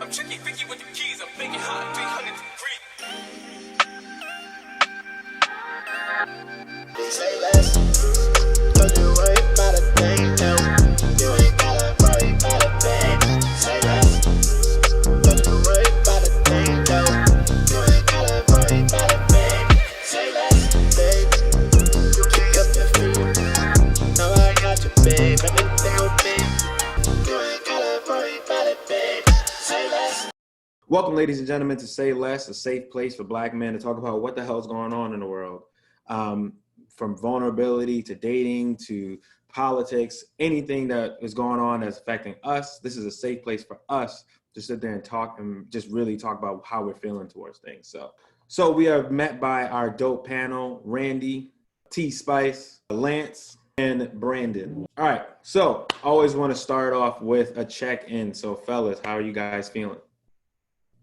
I'm tricky, Vicky with the keys. I'm making hot 300 degrees. Say less, don't you worry about a thing, no. You ain't gotta worry about a thing. Say less, don't you worry about a thing, no. You ain't gotta worry about a thing. Say less, babe, you kick up your feet. Now I got you, babe, everything will be. You ain't gotta worry about a thing. Say less. Welcome, ladies and gentlemen, to Say Less, a safe place for Black men to talk about what the hell's going on in the world. From vulnerability to dating to politics, anything that is going on that's affecting us. This is a safe place for us to sit there and talk and just really talk about how we're feeling towards things. So we are met by our dope panel, Randy, T Spice, Lance, and Brandon. All right, so I always want to start off with a check-in. So fellas, how are you guys feeling?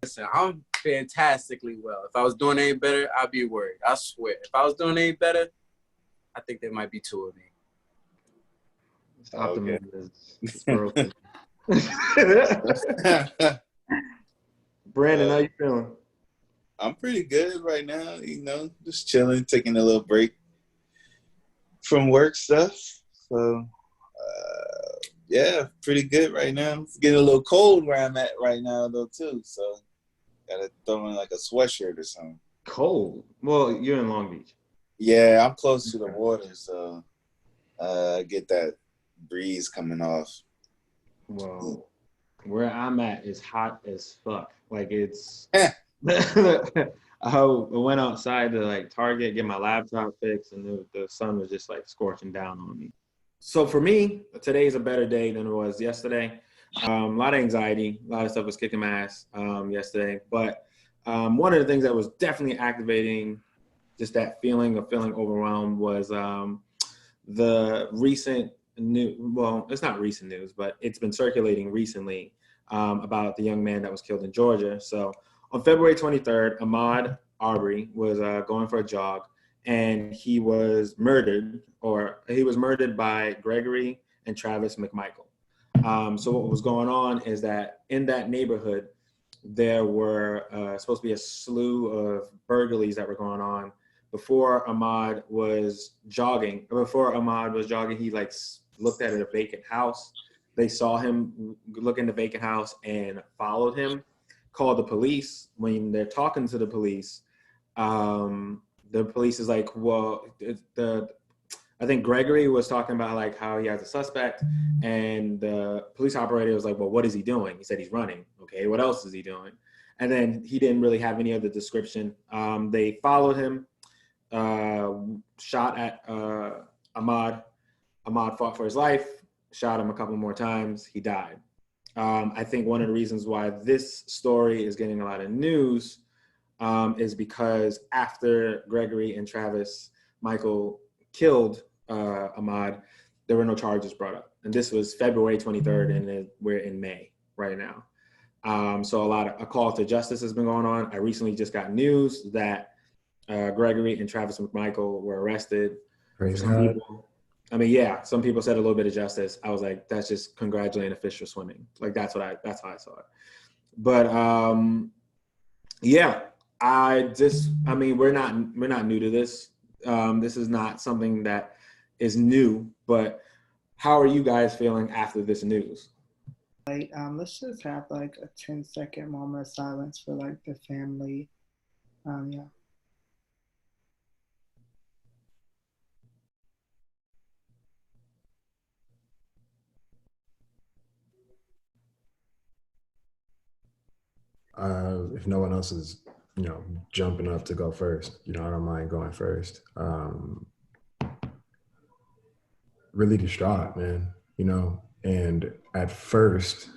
Listen, I'm fantastically well. If I was doing any better, I'd be worried. I swear. If I was doing any better, I think there might be two of me. Optimism is broken. Brandon, how you feeling? I'm pretty good right now, just chilling, taking a little break from work stuff. So, yeah, pretty good right now. It's getting a little cold where I'm at right now, though, too. So, gotta throw in like a sweatshirt or something. Cold? Well, you're in Long Beach. Yeah, I'm close to the water, so I get that breeze coming off. Well, where I'm at is hot as fuck. Like it's. I went outside to like Target, get my laptop fixed, and the sun was just like scorching down on me. So for me, today is a better day than it was yesterday. A lot of anxiety, a lot of stuff was kicking my ass yesterday. But one of the things that was definitely activating just that feeling of feeling overwhelmed was the recent news. Well, it's not recent news, but it's been circulating recently about the young man that was killed in Georgia. So on February 23rd, Ahmaud Arbery was going for a jog, and he was murdered by Gregory and Travis McMichael. So what was going on is that in that neighborhood, there were supposed to be a slew of burglaries that were going on. Before Ahmaud was jogging, he like looked at a vacant house. They saw him look in the vacant house and followed him, called the police. When they're talking to the police is like, well, I think Gregory was talking about like how he has a suspect, and the police operator was like, well, what is he doing? He said he's running. Okay, what else is he doing? And then he didn't really have any other description. They followed him, shot at Ahmaud. Ahmaud fought for his life, shot him a couple more times. He died. I think one of the reasons why this story is getting a lot of news is because after Gregory and Travis Michael killed Ahmaud, there were no charges brought up. And this was February 23rd, and we're in May right now. So a call to justice has been going on. I recently just got news that Gregory and Travis McMichael were arrested. Some people said a little bit of justice. I was like, that's just congratulating a fish for swimming. Like that's how I saw it. But we're not new to this. This is not something that is new, but how are you guys feeling after this news? Let's just have like a 10-second moment of silence for like the family. Yeah. If no one else is, jumping up to go first, I don't mind going first. Really distraught, man, and at first,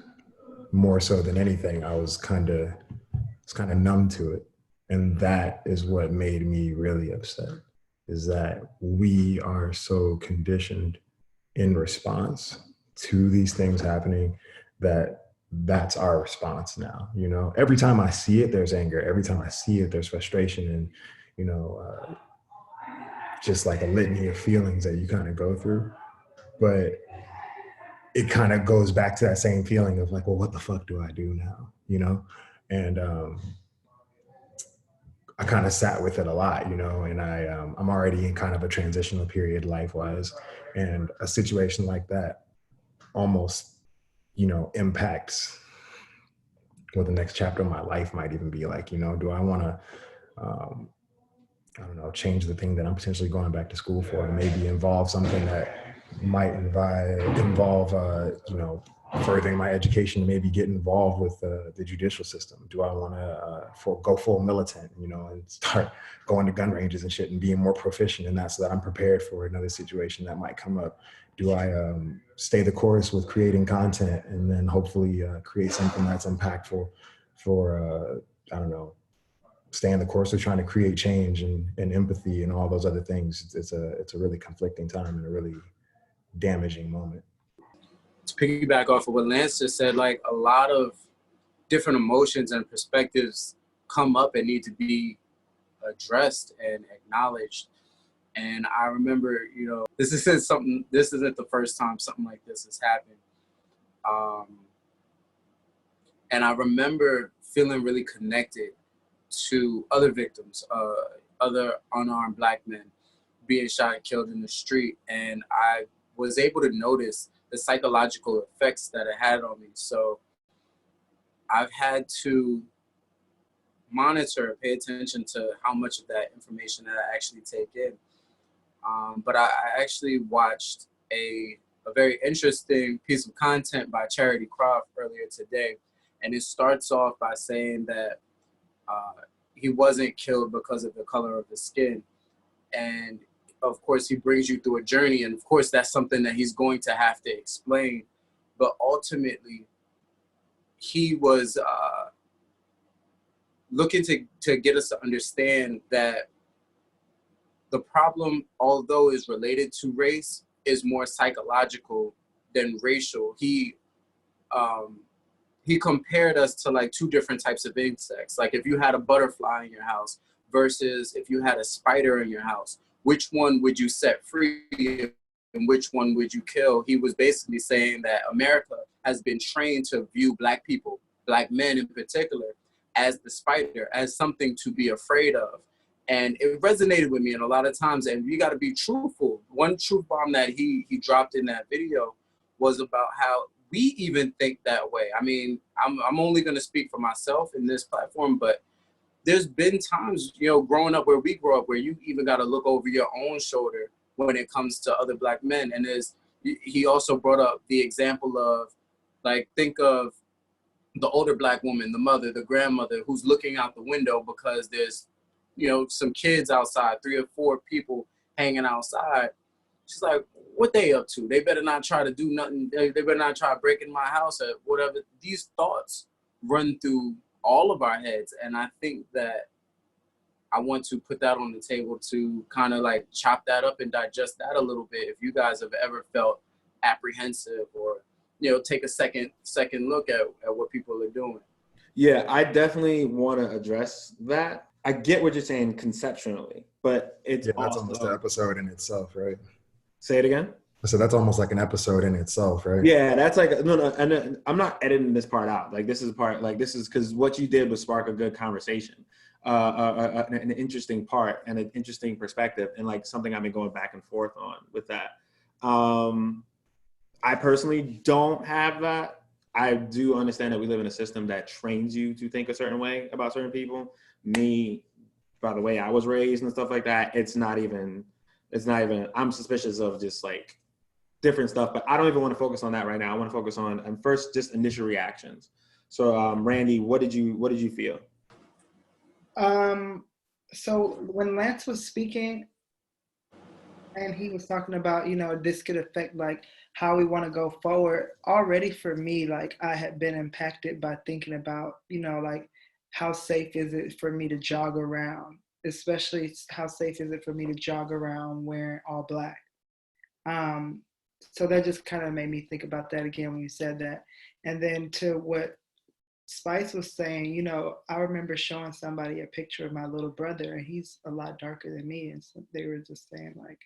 more so than anything, I was kind of numb to it. And that is what made me really upset, is that we are so conditioned in response to these things happening that's our response now. Every time I see it, there's anger. Every time I see it, there's frustration, and just like a litany of feelings that you kind of go through. But it kind of goes back to that same feeling of like, well, what the fuck do I do now? You know? And I kind of sat with it a lot, you know, and I'm already in kind of a transitional period life-wise, and a situation like that almost, you know, impacts what the next chapter of my life might even be like. You know, do I want to, I don't know, change the thing that I'm potentially going back to school for, and maybe involve something that might involve, you know, furthering my education, maybe get involved with the judicial system? Do I want to go full militant, you know, and start going to gun ranges and shit and being more proficient in that, so that I'm prepared for another situation that might come up? Do I stay the course with creating content and then hopefully create something that's impactful for, I don't know, stay in the course of trying to create change and empathy and all those other things? It's a really conflicting time and a really damaging moment. To piggyback off of what Lance just said, like a lot of different emotions and perspectives come up and need to be addressed and acknowledged. And I remember, you know, this isn't the first time something like this has happened. And I remember feeling really connected to other victims, other unarmed Black men being shot and killed in the street. And I was able to notice the psychological effects that it had on me. So I've had to monitor, pay attention to how much of that information that I actually take in. But I actually watched a very interesting piece of content by Charity Croft earlier today. And it starts off by saying that he wasn't killed because of the color of his skin. And of course, he brings you through a journey. And of course, that's something that he's going to have to explain. But ultimately, he was looking to get us to understand that the problem, although is related to race, is more psychological than racial. He compared us to like two different types of insects. Like if you had a butterfly in your house versus if you had a spider in your house, which one would you set free and which one would you kill? He was basically saying that America has been trained to view Black people, Black men in particular, as the spider, as something to be afraid of. And it resonated with me, and a lot of times, and you got to be truthful. One truth bomb that he dropped in that video was about how we even think that way. I mean, I'm only going to speak for myself in this platform, but there's been times, you know, growing up where we grew up, where you even got to look over your own shoulder when it comes to other Black men. And he also brought up the example of, like, think of the older Black woman, the mother, the grandmother, who's looking out the window because there's, you know, some kids outside, 3 or 4 people hanging outside. She's like, what they up to? They better not try to do nothing. They better not try breaking my house or whatever. These thoughts run through all of our heads. And I think that I want to put that on the table to kind of like chop that up and digest that a little bit. If you guys have ever felt apprehensive or, you know, take a second look at what people are doing. Yeah, I definitely want to address that. I get what you're saying conceptually, but it's that's almost an episode in itself, right? Say it again. So that's almost like an episode in itself, right? Yeah, that's like no, and I'm not editing this part out. Like this is because what you did was spark a good conversation, an interesting part and an interesting perspective, and like something I've been going back and forth on with that. I personally don't have that. I do understand that we live in a system that trains you to think a certain way about certain people. Me, by the way I was raised and stuff like that, it's not even, I'm suspicious of just like different stuff, but I don't even want to focus on that right now. I want to focus on first just initial reactions. So Randy, what did you feel? So when Lance was speaking and he was talking about, you know, this could affect like how we want to go forward, already for me, like I had been impacted by thinking about, you know, like how safe is it for me to jog around, especially how safe is it for me to jog around wearing all Black. So that just kind of made me think about that again when you said that. And then to what Spice was saying, you know, I remember showing somebody a picture of my little brother, and he's a lot darker than me. And so they were just saying like,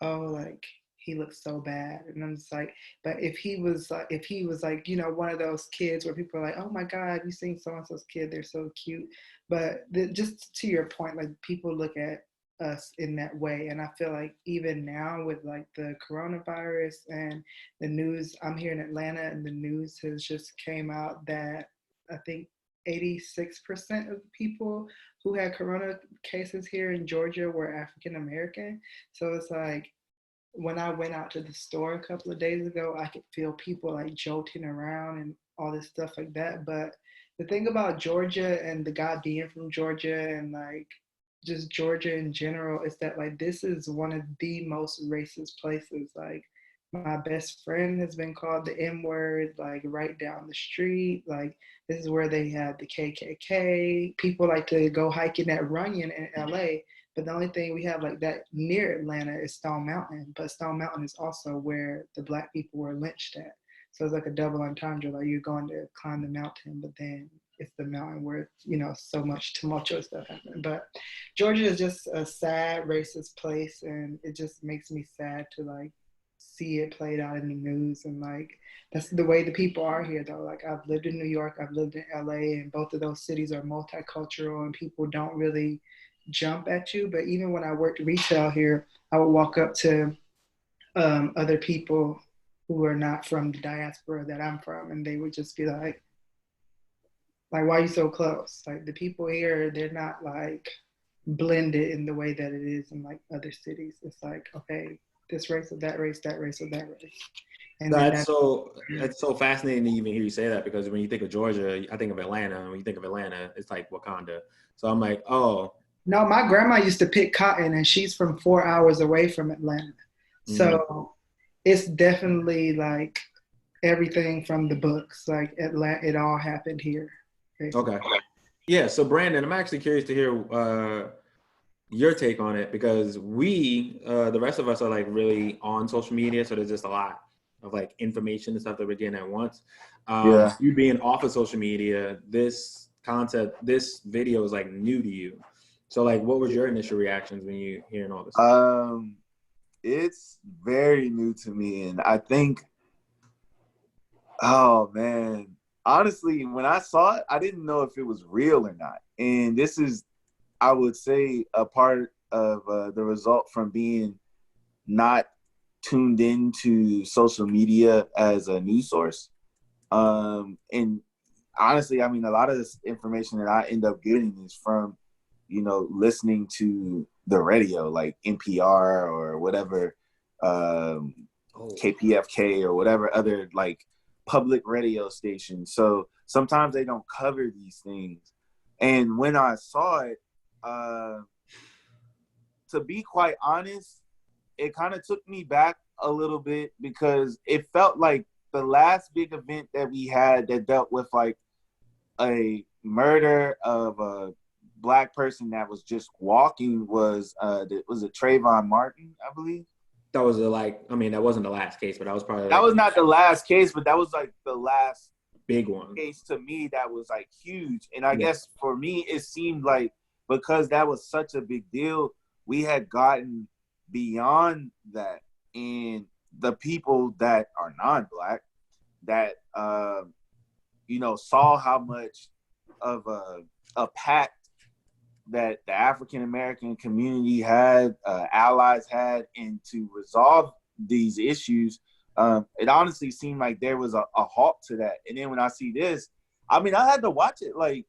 oh, like he looks so bad. And I'm just like, but if he was like, you know, one of those kids where people are like, oh my God, you seen so and so's kid, they're so cute. But just to your point, like people look at us in that way, and I feel like even now with like the coronavirus and the news, I'm here in Atlanta, and the news has just came out that I think 86% of the people who had corona cases here in Georgia were African American. So it's like when I went out to the store a couple of days ago, I could feel people like jolting around and all this stuff like that. But the thing about Georgia and the guy being from Georgia and like just Georgia in general is that like this is one of the most racist places. Like my best friend has been called the N word, like right down the street. Like this is where they have the KKK. People like to go hiking at Runyon in LA. But the only thing we have like that near Atlanta is Stone Mountain. But Stone Mountain is also where the Black people were lynched at. So it's like a double entendre. Like you're going to climb the mountain, but then it's the mountain where, you know, so much tumultuous stuff happened. But Georgia is just a sad, racist place. And it just makes me sad to like see it played out in the news. And like, that's the way the people are here though. Like I've lived in New York, I've lived in LA, and both of those cities are multicultural and people don't really jump at you. But even when I worked retail here, I would walk up to other people who are not from the diaspora that I'm from, and they would just be like, why are you so close? Like the people here, they're not like blended in the way that it is in like other cities. It's like, okay, this race or that race, that race or that race. And that's so fascinating to even hear you say that, because when you think of Georgia, I think of Atlanta. And when you think of Atlanta, it's like Wakanda. So I'm like, oh. No, my grandma used to pick cotton, and she's from 4 hours away from Atlanta. So it's definitely like everything from the books. Like Atlanta, it all happened here. Basically. Okay. Yeah. So Brandon, I'm actually curious to hear your take on it, because we, the rest of us, are like really on social media. So there's just a lot of like information and stuff that we're getting at once. You being off of social media, this concept, this video is like new to you. So like, what was your initial reactions when you hearing all this? It's very new to me, and I think, oh man, honestly, when I saw it, I didn't know if it was real or not. And this is, I would say, a part of the result from being not tuned into social media as a news source. And honestly, I mean, a lot of this information that I end up getting is from, you know, listening to the radio, like NPR or whatever, KPFK or whatever other like public radio station. So sometimes they don't cover these things. And when I saw it, to be quite honest, it kind of took me back a little bit, because it felt like the last big event that we had that dealt with like a murder of a Black person that was just walking was it Trayvon Martin, I believe. That was that wasn't the last case, but that was probably that was not the last case, but that was like the last big one case to me that was like huge. And I guess for me, it seemed like because that was such a big deal, we had gotten beyond that, and the people that are non-Black that you know, saw how much of a pact that the African American community had, allies had, and to resolve these issues, it honestly seemed like there was a halt to that. And then when I see this, I mean, I had to watch it like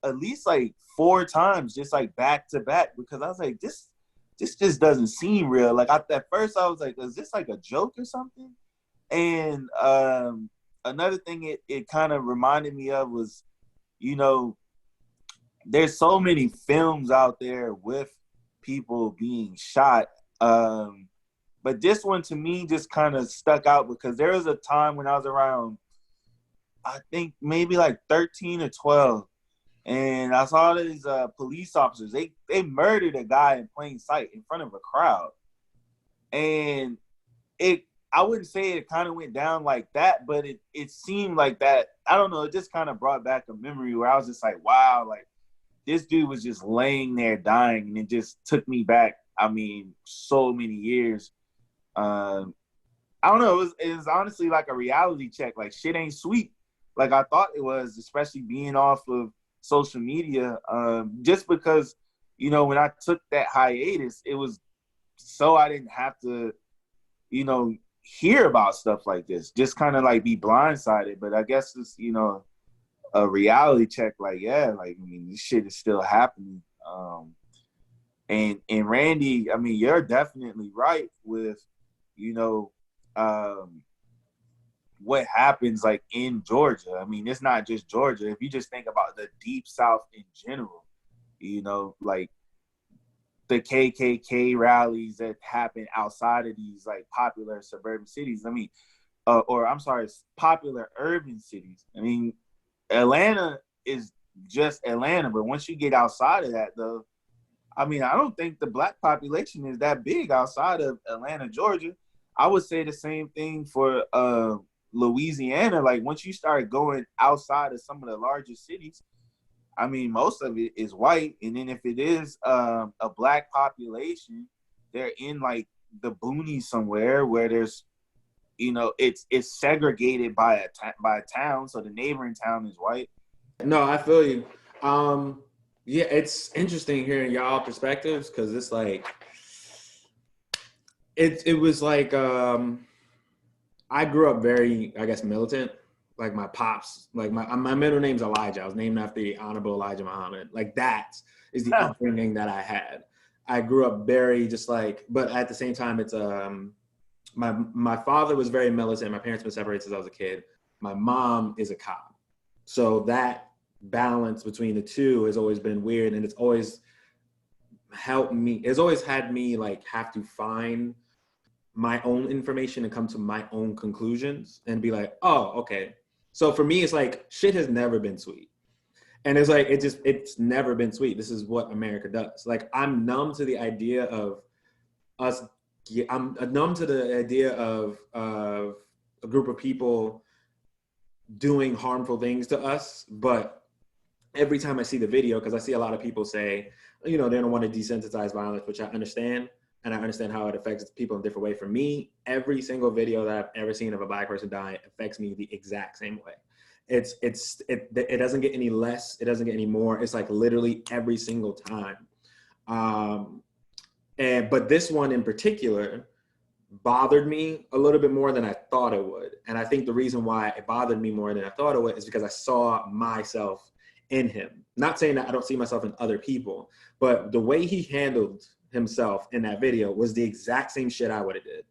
at least like 4 times, just like back to back, because I was like, this just doesn't seem real. Like at first I was like, is this like a joke or something? And another thing it kind of reminded me of was, you know, there's so many films out there with people being shot. But this one to me just kind of stuck out, because there was a time when I was around, I think maybe like 13 or 12. And I saw these police officers, they murdered a guy in plain sight in front of a crowd. And I wouldn't say it kind of went down like that, but it seemed like that. I don't know, it just kind of brought back a memory where I was just like, wow, like this dude was just laying there dying, and it just took me back, I mean, so many years. I don't know. It was honestly like a reality check. Like shit ain't sweet like I thought it was, especially being off of social media. Just because, you know, when I took that hiatus, it was so I didn't have to, you know, hear about stuff like this. Just kind of like be blindsided. But I guess it's, you know, a reality check. Like, yeah, like I mean, this shit is still happening. And Randy, I mean, you're definitely right with, you know, what happens like in Georgia. I mean, it's not just Georgia. If you just think about the Deep South in general, you know, like the KKK rallies that happen outside of these like popular suburban cities. I mean, or I'm sorry, popular urban cities. I mean, Atlanta is just Atlanta, but once you get outside of that, though, I mean, I don't think the black population is that big outside of Atlanta, Georgia. I would say the same thing for Louisiana. Like once you start going outside of some of the larger cities, I mean, most of it is white. And then if it is a black population, they're in like the boonies somewhere where there's, you know, it's segregated by a town. So the neighboring town is white. No, I feel you. Yeah, it's interesting hearing y'all perspectives because it's like, it was like, I grew up very, I guess, militant. Like my pops, like my middle name's Elijah. I was named after the Honorable Elijah Muhammad. Like that is the upbringing that I had. I grew up very just like, but at the same time, it's my father was very militant. My parents been separated since I was a kid. My mom is a cop, so that balance between the two has always been weird, and it's always helped me. It's always had me like have to find my own information and come to my own conclusions and be like, oh, okay. So for me, it's like shit has never been sweet. And it's like, it's never been sweet. This is what America does. Like I'm numb to the idea of us. I'm numb to the idea of a group of people doing harmful things to us. But every time I see the video, because I see a lot of people say, you know, they don't want to desensitize violence, which I understand. And I understand how it affects people in a different way. For me, every single video that I've ever seen of a black person die affects me the exact same way. It doesn't get any less. It doesn't get any more. It's like literally every single time. But this one in particular bothered me a little bit more than I thought it would. And I think the reason why it bothered me more than I thought it would is because I saw myself in him. Not saying that I don't see myself in other people, but the way he handled himself in that video was the exact same shit I would have did.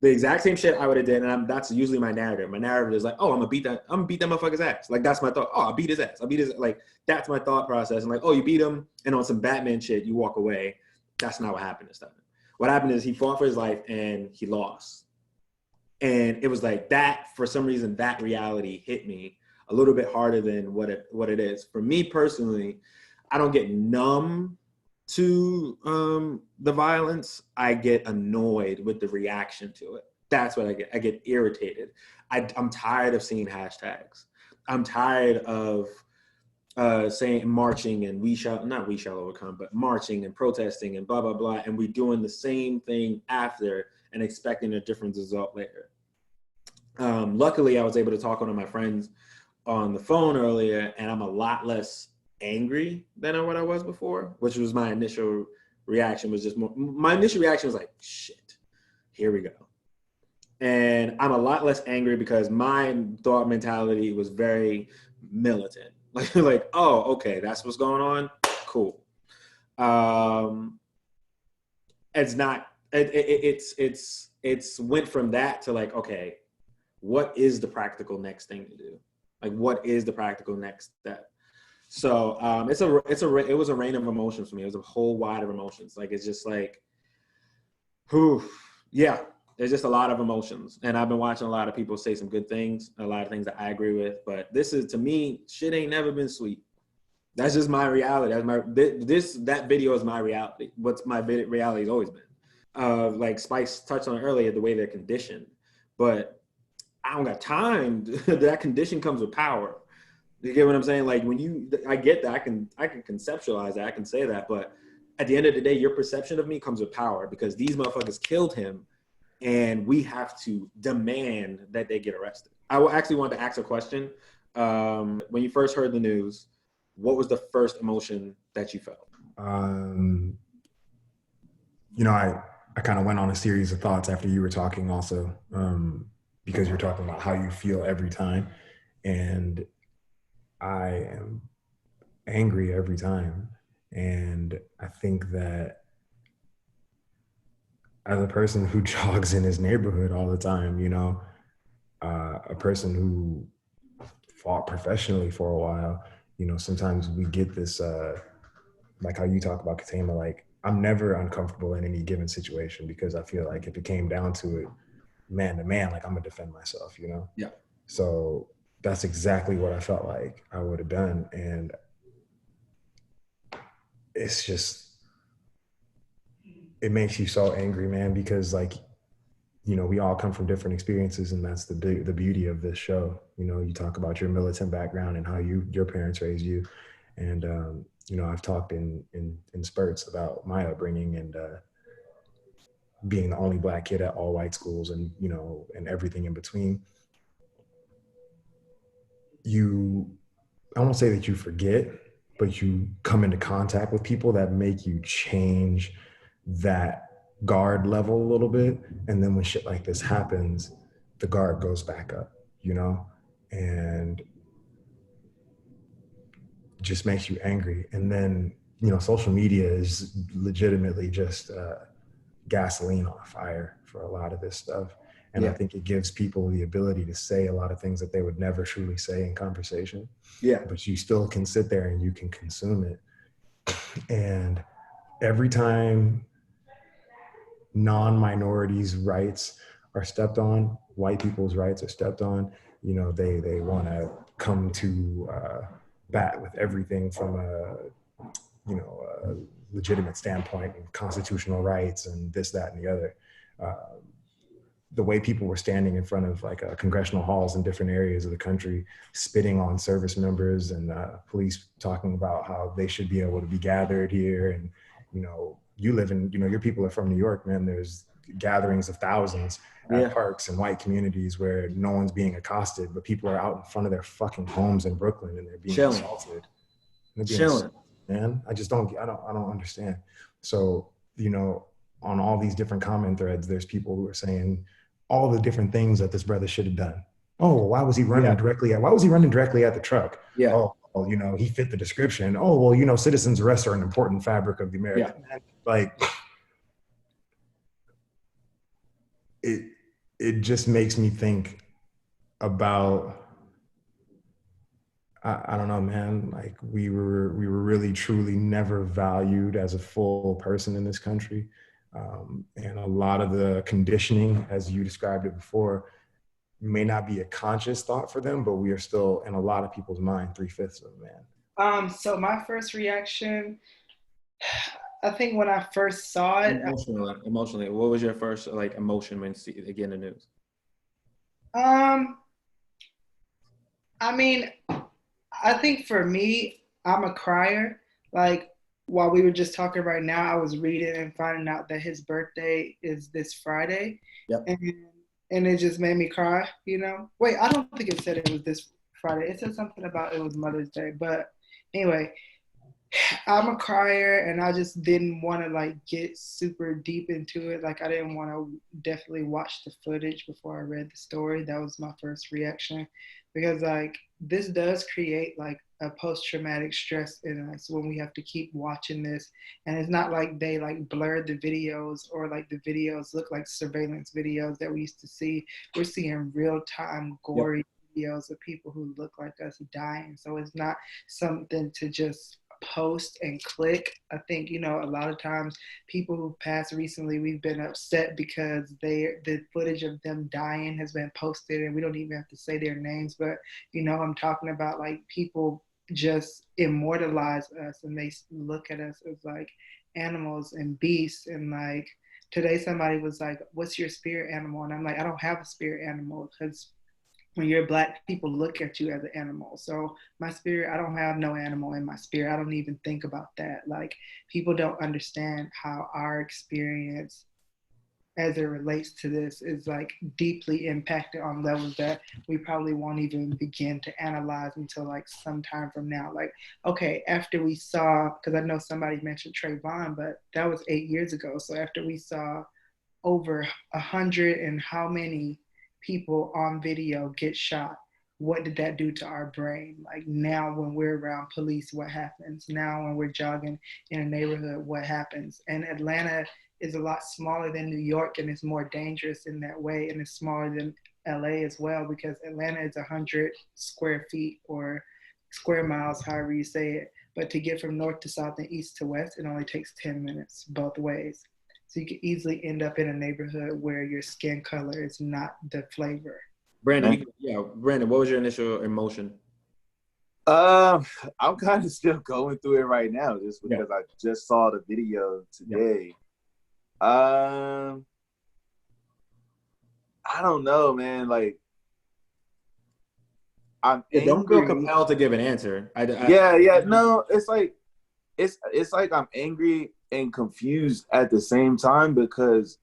The exact same shit I would have did, and that's usually my narrative. My narrative is like, oh, I'm gonna beat that motherfucker's ass. Like that's my thought. Oh, I'll beat his ass. Like that's my thought process. And like, oh, you beat him, and on some Batman shit, you walk away. That's not what happened this time. What happened is he fought for his life and he lost. And it was like that, for some reason, that reality hit me a little bit harder than what it is. For me personally, I don't get numb to the violence. I get annoyed with the reaction to it. That's what I get. I get irritated. I'm tired of seeing hashtags. I'm tired of saying marching and we shall overcome, but marching and protesting and blah, blah, blah. And we doing the same thing after and expecting a different result later. Luckily, I was able to talk to one of my friends on the phone earlier, and I'm a lot less angry than what I was before, which was my initial reaction. My initial reaction was like, shit, here we go. And I'm a lot less angry because my thought mentality was very militant. Like, oh, okay, that's what's going on. Cool. It's went from that to like, okay, what is the practical next thing to do? Like, what is the practical next step? So it was a rain of emotions for me. It was a whole wide of emotions. Like, it's just like, yeah, there's just a lot of emotions. And I've been watching a lot of people say some good things, a lot of things that I agree with. But this is, to me, shit ain't never been sweet. That's just my reality. That video is my reality. What's my reality has always been. Like Spice touched on earlier, the way they're conditioned. But I don't got time. That condition comes with power. You get what I'm saying? Like I get that. I can conceptualize that. I can say that. But at the end of the day, your perception of me comes with power because these motherfuckers killed him and we have to demand that they get arrested. I actually wanted to ask a question. When you first heard the news, what was the first emotion that you felt? You know, I kind of went on a series of thoughts after you were talking also, because you're talking about how you feel every time. And I am angry every time. And I think that as a person who jogs in his neighborhood all the time, you know, a person who fought professionally for a while, you know, sometimes we get this, like how you talk about Katama, like I'm never uncomfortable in any given situation because I feel like if it came down to it, man to man, like I'm gonna defend myself, you know? Yeah. So that's exactly what I felt like I would have done. And it's just, it makes you so angry, man, because like, you know, we all come from different experiences, and that's the beauty of this show. You know, you talk about your militant background and how your parents raised you, and you know, I've talked in spurts about my upbringing and being the only Black kid at all white schools, and you know, and everything in between. I won't say that you forget, but you come into contact with people that make you change that guard level a little bit. And then when shit like this happens, the guard goes back up, you know, and just makes you angry. And then, you know, social media is legitimately just gasoline on fire for a lot of this stuff. And I think it gives people the ability to say a lot of things that they would never truly say in conversation. Yeah. But you still can sit there and you can consume it. And every time non-minorities' rights are stepped on, white people's rights are stepped on, you know, they want to come to bat with everything from a, you know, a legitimate standpoint and constitutional rights and this, that, and the other. The way people were standing in front of like congressional halls in different areas of the country, spitting on service members, and police talking about how they should be able to be gathered here. And, you know, you live in, you know, your people are from New York, man. There's gatherings of thousands at parks and white communities where no one's being accosted, but people are out in front of their fucking homes in Brooklyn and they're being assaulted. And they're being man, I don't understand. So, you know, on all these different comment threads, there's people who are saying all the different things that this brother should have done. Oh, well, why was he running directly at the truck? Yeah. Oh, well, you know, he fit the description. Oh, well, you know, citizens' arrests are an important fabric of the American. Yeah. Like, it just makes me think about, I don't know, man, like we were really truly never valued as a full person in this country. And a lot of the conditioning, as you described it before, may not be a conscious thought for them, but we are still in a lot of people's mind 3/5 of man. So my first reaction, I think when I first saw it, emotionally, what was your first like emotion when you get the news? I mean, I think for me, I'm a crier. Like while we were just talking right now, I was reading and finding out that his birthday is this Friday. Yep. And it just made me cry, you know? Wait, I don't think it said it was this Friday. It said something about it was Mother's Day. But anyway, I'm a crier and I just didn't want to like get super deep into it. Like I didn't want to definitely watch the footage before I read the story. That was my first reaction because like this does create like a post-traumatic stress in us when we have to keep watching this. And it's not like they like blurred the videos or like the videos look like surveillance videos that we used to see. We're seeing real-time gory videos of people who look like us dying. So it's not something to just post and click. I think, you know, a lot of times people who passed recently, we've been upset because the footage of them dying has been posted and we don't even have to say their names. But, you know, I'm talking about like people just immortalize us and they look at us as like animals and beasts. And like today somebody was like, what's your spirit animal? And I'm like, I don't have a spirit animal because when you're Black, people look at you as an animal. So my spirit, I don't have no animal in my spirit. I don't even think about that. Like people don't understand how our experience as it relates to this is like deeply impacted on levels that we probably won't even begin to analyze until like sometime from now. Like, okay, after we saw, because I know somebody mentioned Trayvon, but that was 8 years ago. So after we saw over 100 and how many people on video get shot, what did that do to our brain? Like now when we're around police, what happens? Now when we're jogging in a neighborhood, what happens? And Atlanta is a lot smaller than New York, and it's more dangerous in that way, and it's smaller than LA as well, because Atlanta is 100 square feet or square miles, however you say it. But to get from north to south and east to west, it only takes 10 minutes both ways. So you could easily end up in a neighborhood where your skin color is not the flavor. Brandon, Brandon, what was your initial emotion? I'm kind of still going through it right now, just because I just saw the video today. I don't know, man. Like, I'm don't feel angry. compelled to give an answer. No, it's like I'm angry and confused at the same time, because,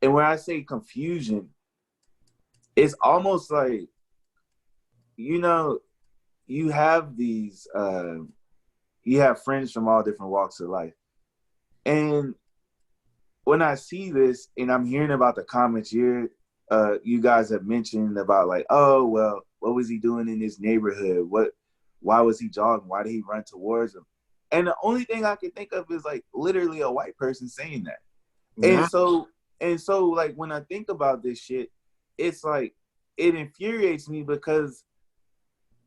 and when I say confusion, it's almost like, you have these, you have friends from all different walks of life. And when I see this and I'm hearing about the comments you guys have mentioned about like, oh, well, what was he doing in this neighborhood? Why was he jogging? Why did he run towards him? And the only thing I can think of is like literally a white person saying that. And so like when I think about this shit, it's like, it infuriates me, because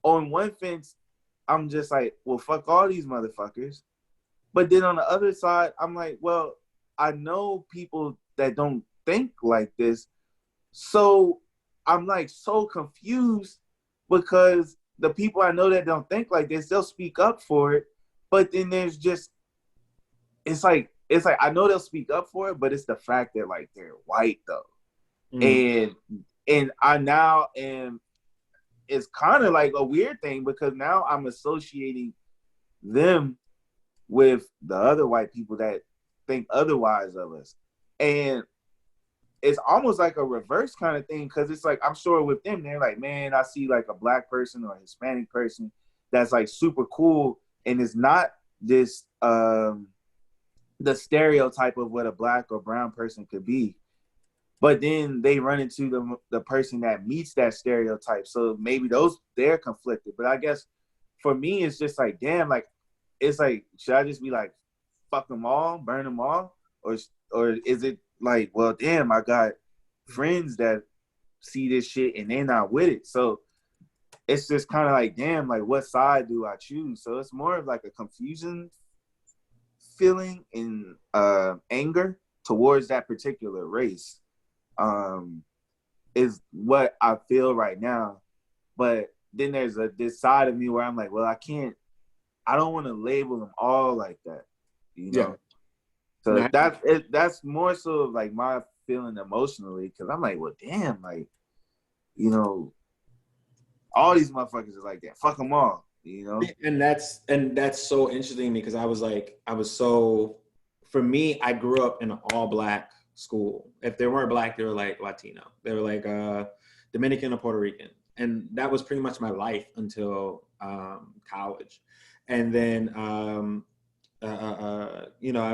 on one fence, I'm just like, well, fuck all these motherfuckers. But then on the other side, I'm like, well, I know people that don't think like this. So I'm like so confused, because the people I know that don't think like this, they'll speak up for it. But then there's just, it's like I know they'll speak up for it, but it's the fact that like they're white though. And I now am, it's kind of like a weird thing, because now I'm associating them with the other white people that think otherwise of us. And it's almost like a reverse kind of thing, because it's like, I'm sure with them, they're like, man, I see like a black person or a Hispanic person that's like super cool, and it's not this the stereotype of what a black or brown person could be. But then they run into the person that meets that stereotype. So maybe they're conflicted. But I guess for me, it's just like, damn, like, it's like, should I just be like, fuck them all, burn them all? Or is it like, well, damn, I got friends that see this shit and they're not with it. So it's just kind of like, damn, like, what side do I choose? So it's more of like a confusion feeling and anger towards that particular race. Is what I feel right now. But then there's this side of me where I'm like, well, I don't want to label them all like that, So that's more so like my feeling emotionally, because I'm like, well, damn, like, all these motherfuckers are like that. Fuck them all, And that's so interesting to me, because for me, I grew up in an all black school. If they weren't black, they were like Latino. They were like Dominican or Puerto Rican. And that was pretty much my life until college. And then, I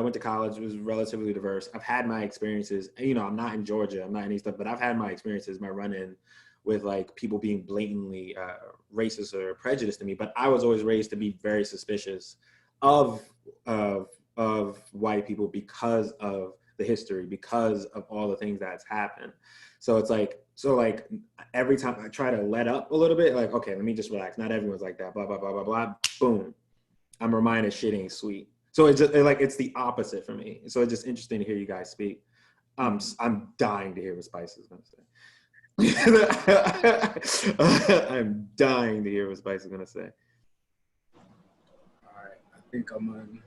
went to college. It was relatively diverse. I've had my experiences. I'm not in Georgia. I'm not in East, but I've had my experiences, my run-in with like people being blatantly racist or prejudiced to me. But I was always raised to be very suspicious of white people because of the history, because of all the things that's happened. So it's like, every time I try to let up a little bit, like, okay, let me just relax. Not everyone's like that, blah, blah, blah, blah, blah. Boom. I'm reminded shit ain't sweet. So it's just like, it's the opposite for me. So it's just interesting to hear you guys speak. I'm dying to hear what Spice is going to say. I'm dying to hear what Spice is going to say. All right. I think I'm on.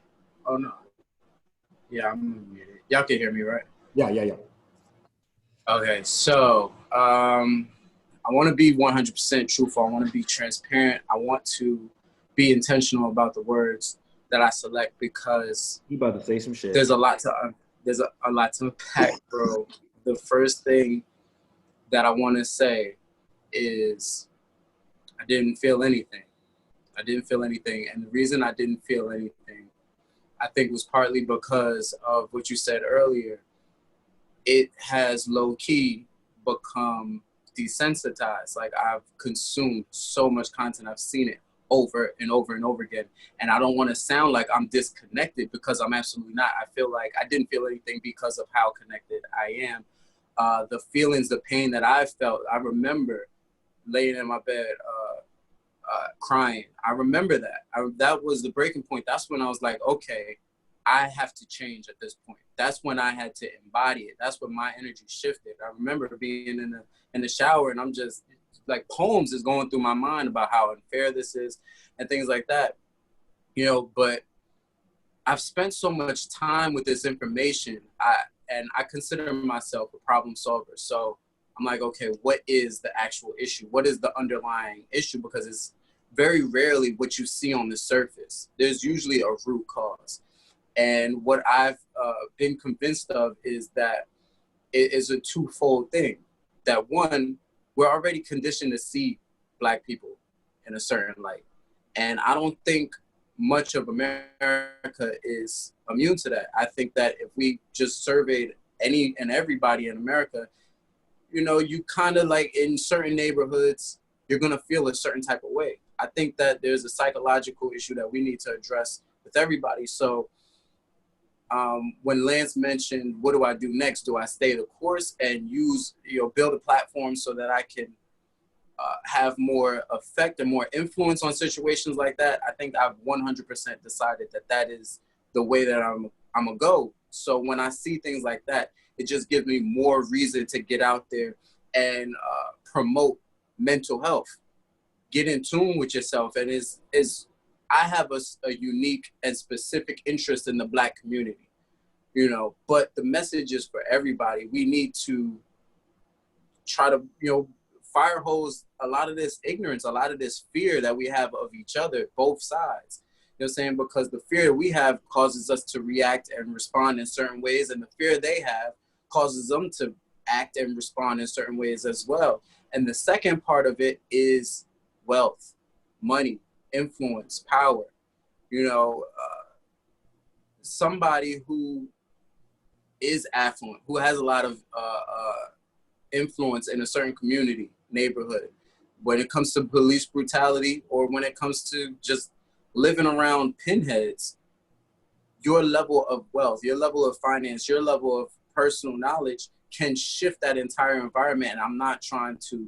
Oh, no. Yeah, I'm muted. Y'all can hear me, right? Yeah. Okay, so I want to be 100% truthful. I want to be transparent. I want to be intentional about the words that I select, because You about to say some shit. there's a lot to there's a lot to unpack, bro. The first thing that I want to say is I didn't feel anything. I didn't feel anything. And the reason I didn't feel anything, I think, was partly because of what you said earlier. It has low key become desensitized. Like, I've consumed so much content. I've seen it over and over and over again. And I don't want to sound like I'm disconnected, because I'm absolutely not. I feel like I didn't feel anything because of how connected I am. The feelings, the pain that I felt, I remember laying in my bed, crying. I remember that. That was the breaking point. That's when I was like, okay, I have to change at this point. That's when I had to embody it. That's when my energy shifted. I remember being in the shower, and I'm just like, poems is going through my mind about how unfair this is and things like that, you know. But I've spent so much time with this information, and I consider myself a problem solver. So I'm like, okay, what is the actual issue? What is the underlying issue? Because it's very rarely what you see on the surface. There's usually a root cause. And what I've been convinced of is that it is a twofold thing. That one, we're already conditioned to see Black people in a certain light. And I don't think much of America is immune to that. I think that if we just surveyed any and everybody in America, you know, you kind of like, in certain neighborhoods, you're going to feel a certain type of way. I think that there's a psychological issue that we need to address with everybody. So when Lance mentioned, what do I do next? Do I stay the course and use, you know, build a platform so that I can have more effect and more influence on situations like that? I think I've 100% decided that that is the way that I'm gonna go. So when I see things like that, it just gives me more reason to get out there and promote mental health. Get in tune with yourself. And I have a unique and specific interest in the Black community, you know, but the message is for everybody. We need to try to, you know, fire hose a lot of this ignorance, a lot of this fear that we have of each other, both sides. You know what I'm saying? Because the fear we have causes us to react and respond in certain ways, and the fear they have causes them to act and respond in certain ways as well. And the second part of it is wealth, money, influence, power. You know, somebody who is affluent, who has a lot of influence in a certain community, neighborhood, when it comes to police brutality or when it comes to just living around pinheads, your level of wealth, your level of finance, your level of personal knowledge can shift that entire environment. And I'm not trying to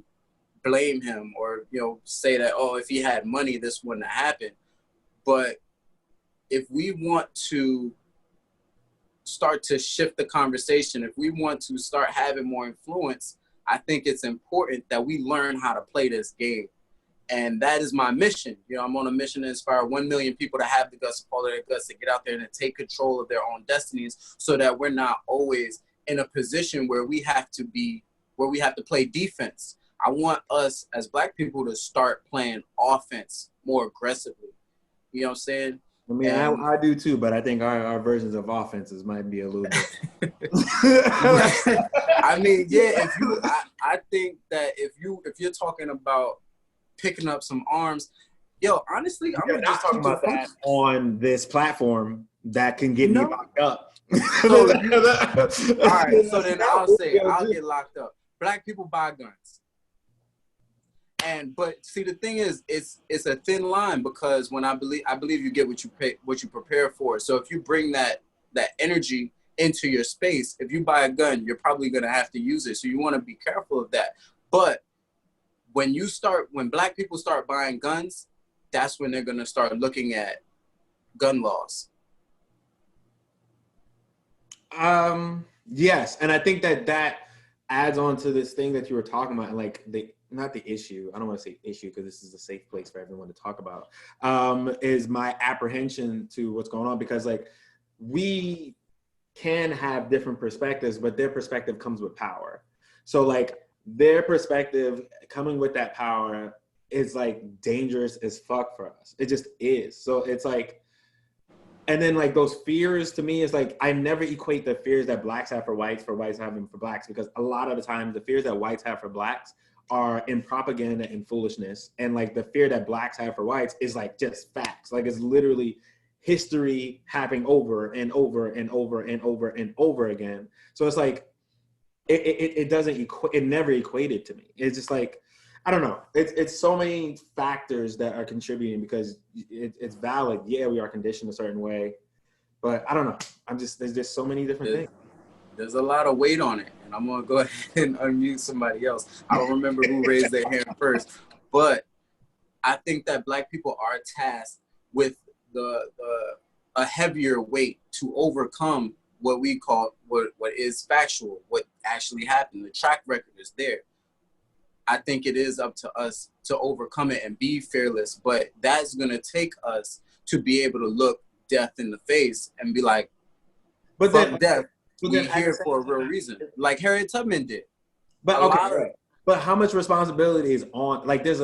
blame him or, you know, say that, oh, if he had money, this wouldn't have happened. But if we want to start to shift the conversation, if we want to start having more influence, I think it's important that we learn how to play this game. And that is my mission. You know, I'm on a mission to inspire 1 million people to have the guts to follow their guts, to get out there and to take control of their own destinies, so that we're not always in a position where we have to play defense. I want us as Black people to start playing offense more aggressively. You know what I'm saying? I mean, I do too, but I think our versions of offenses might be a little bit. I mean, yeah. I think that if you're talking about picking up some arms, yo, honestly, I'm gonna just talking about that on this platform that can get me locked up. So, all right, so then I'll get locked up. Black people buy guns. But see, the thing is, it's a thin line, because when I believe you get what you prepare for. So if you bring that energy into your space, if you buy a gun, you're probably gonna have to use it. So you want to be careful of that. But when Black people start buying guns, that's when they're gonna start looking at gun laws. Yes, and I think that adds on to this thing that you were talking about, like not the issue. I don't want to say issue because this is a safe place for everyone to talk about. Is my apprehension to what's going on, because like we can have different perspectives, but their perspective comes with power. So like their perspective coming with that power is like dangerous as fuck for us. It just is. So it's like And then like those fears to me is like I never equate the fears that blacks have for whites having for blacks, because a lot of the time the fears that whites have for blacks are in propaganda and foolishness, and like the fear that blacks have for whites is like just facts. Like it's literally history happening over and over and over and over and over again. So it's like it doesn't it never equated to me. It's just like I don't know. It's so many factors that are contributing, because it's valid. Yeah, we are conditioned a certain way, but I don't know. There's just so many different things. There's a lot of weight on it, and I'm gonna go ahead and unmute somebody else. I don't remember who raised their hand first, but I think that Black people are tasked with a heavier weight to overcome what we call what is factual, what actually happened. The track record is there. I think it is up to us to overcome it and be fearless, but that's gonna take us to be able to look death in the face and be like, but fuck death. But We're here for a real reason, like Harriet Tubman did. But okay, but how much responsibility is on? Like, there's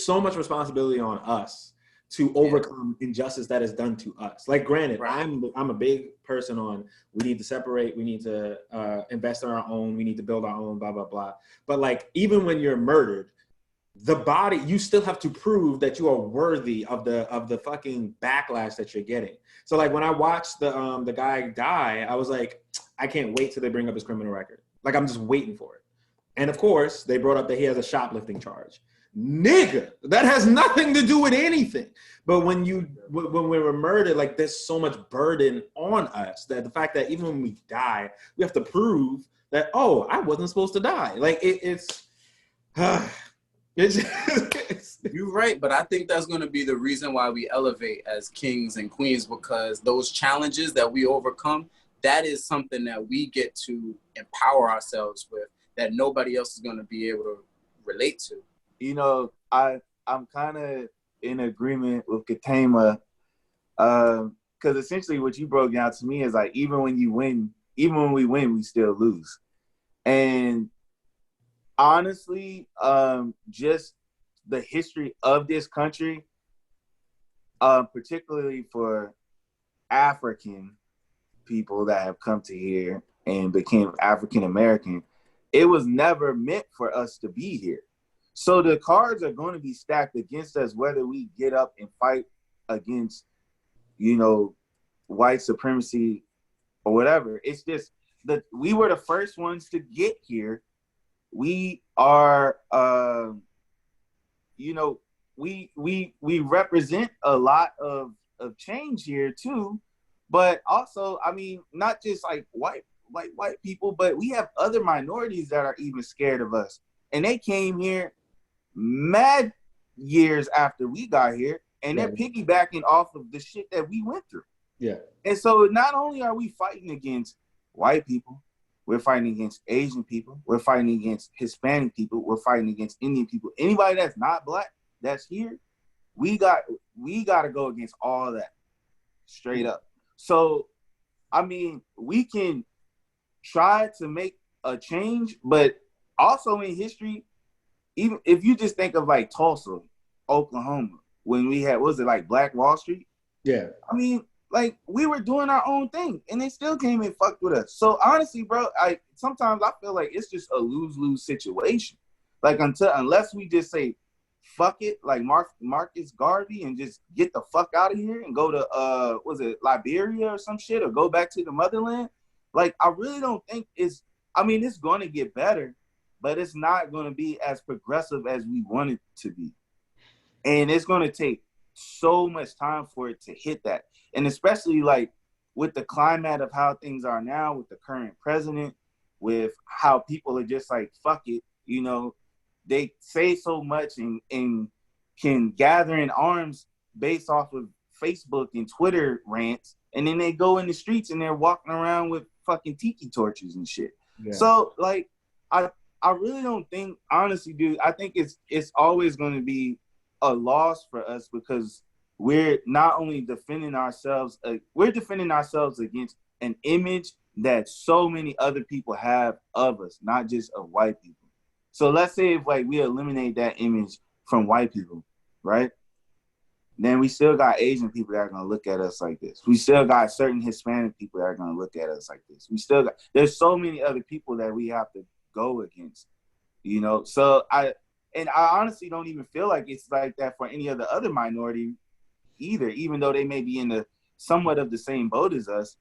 so much responsibility on us to overcome injustice that is done to us. Like, granted, right. I'm a big person on we need to separate, we need to invest in our own, we need to build our own, blah blah blah. But like, even when you're murdered, the body, you still have to prove that you are worthy of the fucking backlash that you're getting. So like when I watched the guy die, I was like, I can't wait till they bring up his criminal record. Like I'm just waiting for it. And of course, they brought up that he has a shoplifting charge. Nigga, that has nothing to do with anything. But when we were murdered, like there's so much burden on us that the fact that even when we die, we have to prove that, oh, I wasn't supposed to die. Like it's you're right, but I think that's going to be the reason why we elevate as kings and queens, because those challenges that we overcome, that is something that we get to empower ourselves with, that nobody else is going to be able to relate to. You know, I'm kind of in agreement with Katama, because essentially what you broke down to me is like, even when we win, we still lose. And honestly, just the history of this country, particularly for African people that have come to here and became African American, it was never meant for us to be here. So the cards are going to be stacked against us, whether we get up and fight against, you know, white supremacy or whatever. It's just that we were the first ones to get here. We are, you know, we represent a lot of change here too, but also, I mean, not just like white people, but we have other minorities that are even scared of us, and they came here mad years after we got here, and they're piggybacking off of the shit that we went through. Yeah. And so not only are we fighting against white people, we're fighting against Asian people, we're fighting against Hispanic people, we're fighting against Indian people. Anybody that's not Black that's here, we got to go against all of that straight up. So I mean, we can try to make a change, but also in history, even if you just think of like Tulsa, Oklahoma, when we had, what was it, like Black Wall Street? Yeah. I mean, like we were doing our own thing and they still came and fucked with us. So honestly, bro, sometimes I feel like it's just a lose-lose situation. Like unless we just say, fuck it, like Marcus Garvey, and just get the fuck out of here and go to, was it Liberia or some shit, or go back to the motherland? Like, I really don't think it's going to get better, but it's not going to be as progressive as we want it to be. And it's going to take so much time for it to hit that. And especially like with the climate of how things are now, with the current president, with how people are just like, fuck it, you know, they say so much and can gather in arms based off of Facebook and Twitter rants, and then they go in the streets and they're walking around with fucking tiki torches and shit. Yeah. So like, I really don't think, honestly, dude, I think it's always going to be a loss for us, because we're not only defending ourselves, we're defending ourselves against an image that so many other people have of us, not just of white people. So let's say if like we eliminate that image from white people, right? then we still got Asian people that are gonna look at us like this. We still got certain Hispanic people that are gonna look at us like this. We still got, there's so many other people that we have to go against, you know. So I honestly don't even feel like it's like that for any of the other minority either, even though they may be in the somewhat of the same boat as us.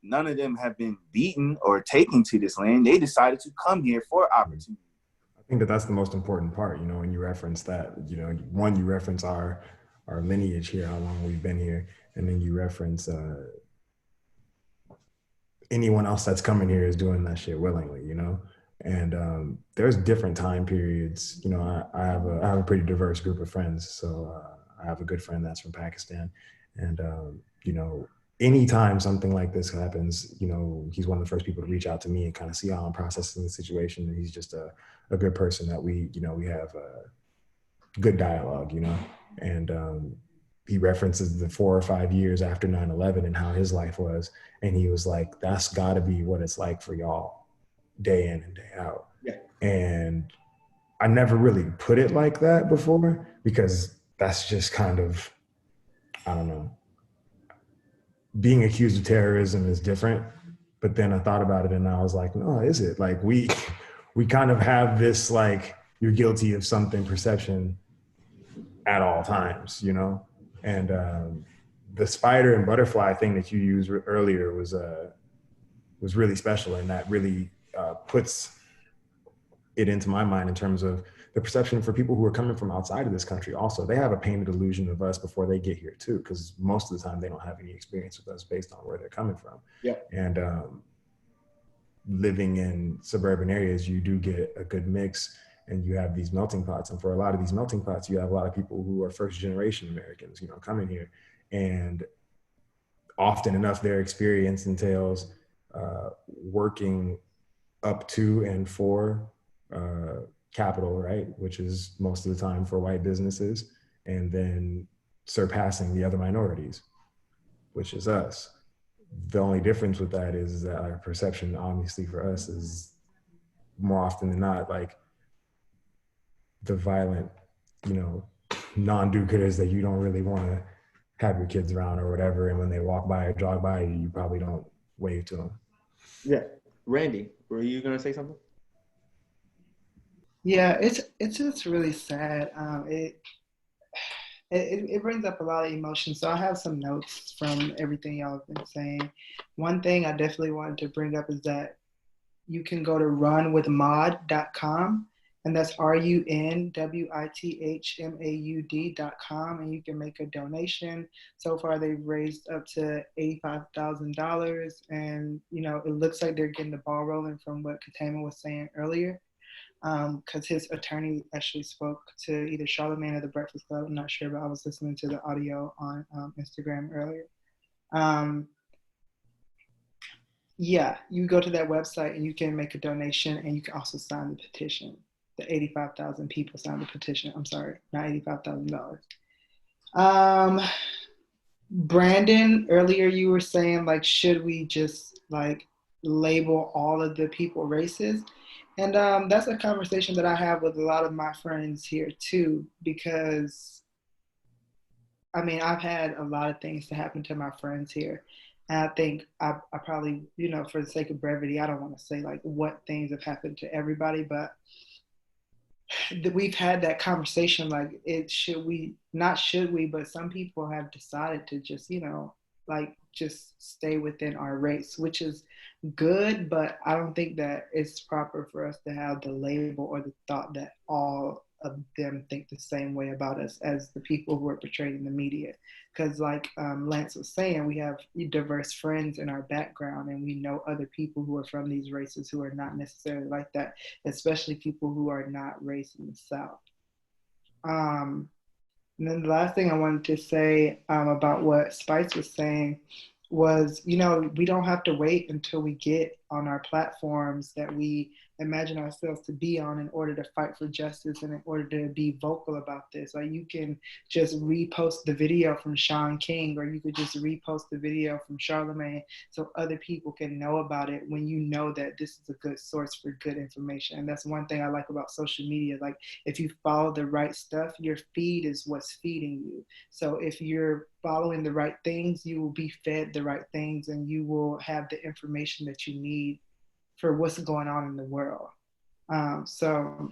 None of them have been beaten or taken to this land. They decided to come here for opportunity. I think that that's the most important part, you know, when you reference that, you know, one, you reference our lineage here, how long we've been here, and then you reference anyone else that's coming here is doing that shit willingly, you know. And there's different time periods. You know, I have a pretty diverse group of friends. So I have a good friend that's from Pakistan, and you know, anytime something like this happens, you know, he's one of the first people to reach out to me and kind of see how I'm processing the situation. And he's just a good person that we have a good dialogue, you know. And he references the 4 or 5 years after 9/11 and how his life was. And he was like, that's got to be what it's like for y'all day in and day out. Yeah. And I never really put it like that before, because that's just kind of, I don't know, being accused of terrorism is different. But then I thought about it and I was like, no, is it? Like we kind of have this, like, you're guilty of something perception at all times, you know? And the spider and butterfly thing that you used earlier was really special, and that really puts it into my mind in terms of the perception for people who are coming from outside of this country. Also, they have a painted illusion of us before they get here too, because most of the time they don't have any experience with us based on where they're coming from. Yeah. And living in suburban areas, you do get a good mix, and you have these melting pots. And for a lot of these melting pots, you have a lot of people who are first generation Americans, you know, coming here. And often enough, their experience entails working up to and for capital, right? Which is most of the time for white businesses, and then surpassing the other minorities, which is us. The only difference with that is that our perception, obviously, for us is more often than not like the violent, you know, non-do-gooders that you don't really want to have your kids around or whatever. And when they walk by or jog by you, you probably don't wave to them. Yeah. Randy, were you going to say something? Yeah, it's just really sad. It brings up a lot of emotions. So I have some notes from everything y'all have been saying. One thing I definitely wanted to bring up is that you can go to runwithmaud.com, and that's runwithmaud.com, and you can make a donation. So far, they've raised up to $85,000, and you know, it looks like they're getting the ball rolling from what Katama was saying earlier. Because his attorney actually spoke to either Charlamagne or the Breakfast Club. I'm not sure, but I was listening to the audio on Instagram earlier. Yeah, you go to that website and you can make a donation, and you can also sign the petition. The 85,000 people signed the petition. I'm sorry, not $85,000. Brandon, earlier you were saying, like, should we just like label all of the people racist? And that's a conversation that I have with a lot of my friends here too, because I mean, I've had a lot of things to happen to my friends here. And I think I probably, you know, for the sake of brevity, I don't want to say like what things have happened to everybody, but we've had that conversation, like, but some people have decided to just, you know, like just stay within our race, which is good, but I don't think that it's proper for us to have the label or the thought that all of them think the same way about us as the people who are portrayed in the media. Because like Lance was saying, we have diverse friends in our background, and we know other people who are from these races who are not necessarily like that, especially people who are not raised in the South. And then the last thing I wanted to say about what Spice was saying was, you know, we don't have to wait until we get on our platforms that we imagine ourselves to be on in order to fight for justice and in order to be vocal about this. Like you can just repost the video from Sean King, or you could just repost the video from Charlemagne so other people can know about it when you know that this is a good source for good information. And that's one thing I like about social media. Like if you follow the right stuff, your feed is what's feeding you. So if you're following the right things, you will be fed the right things and you will have the information that you need for what's going on in the world. So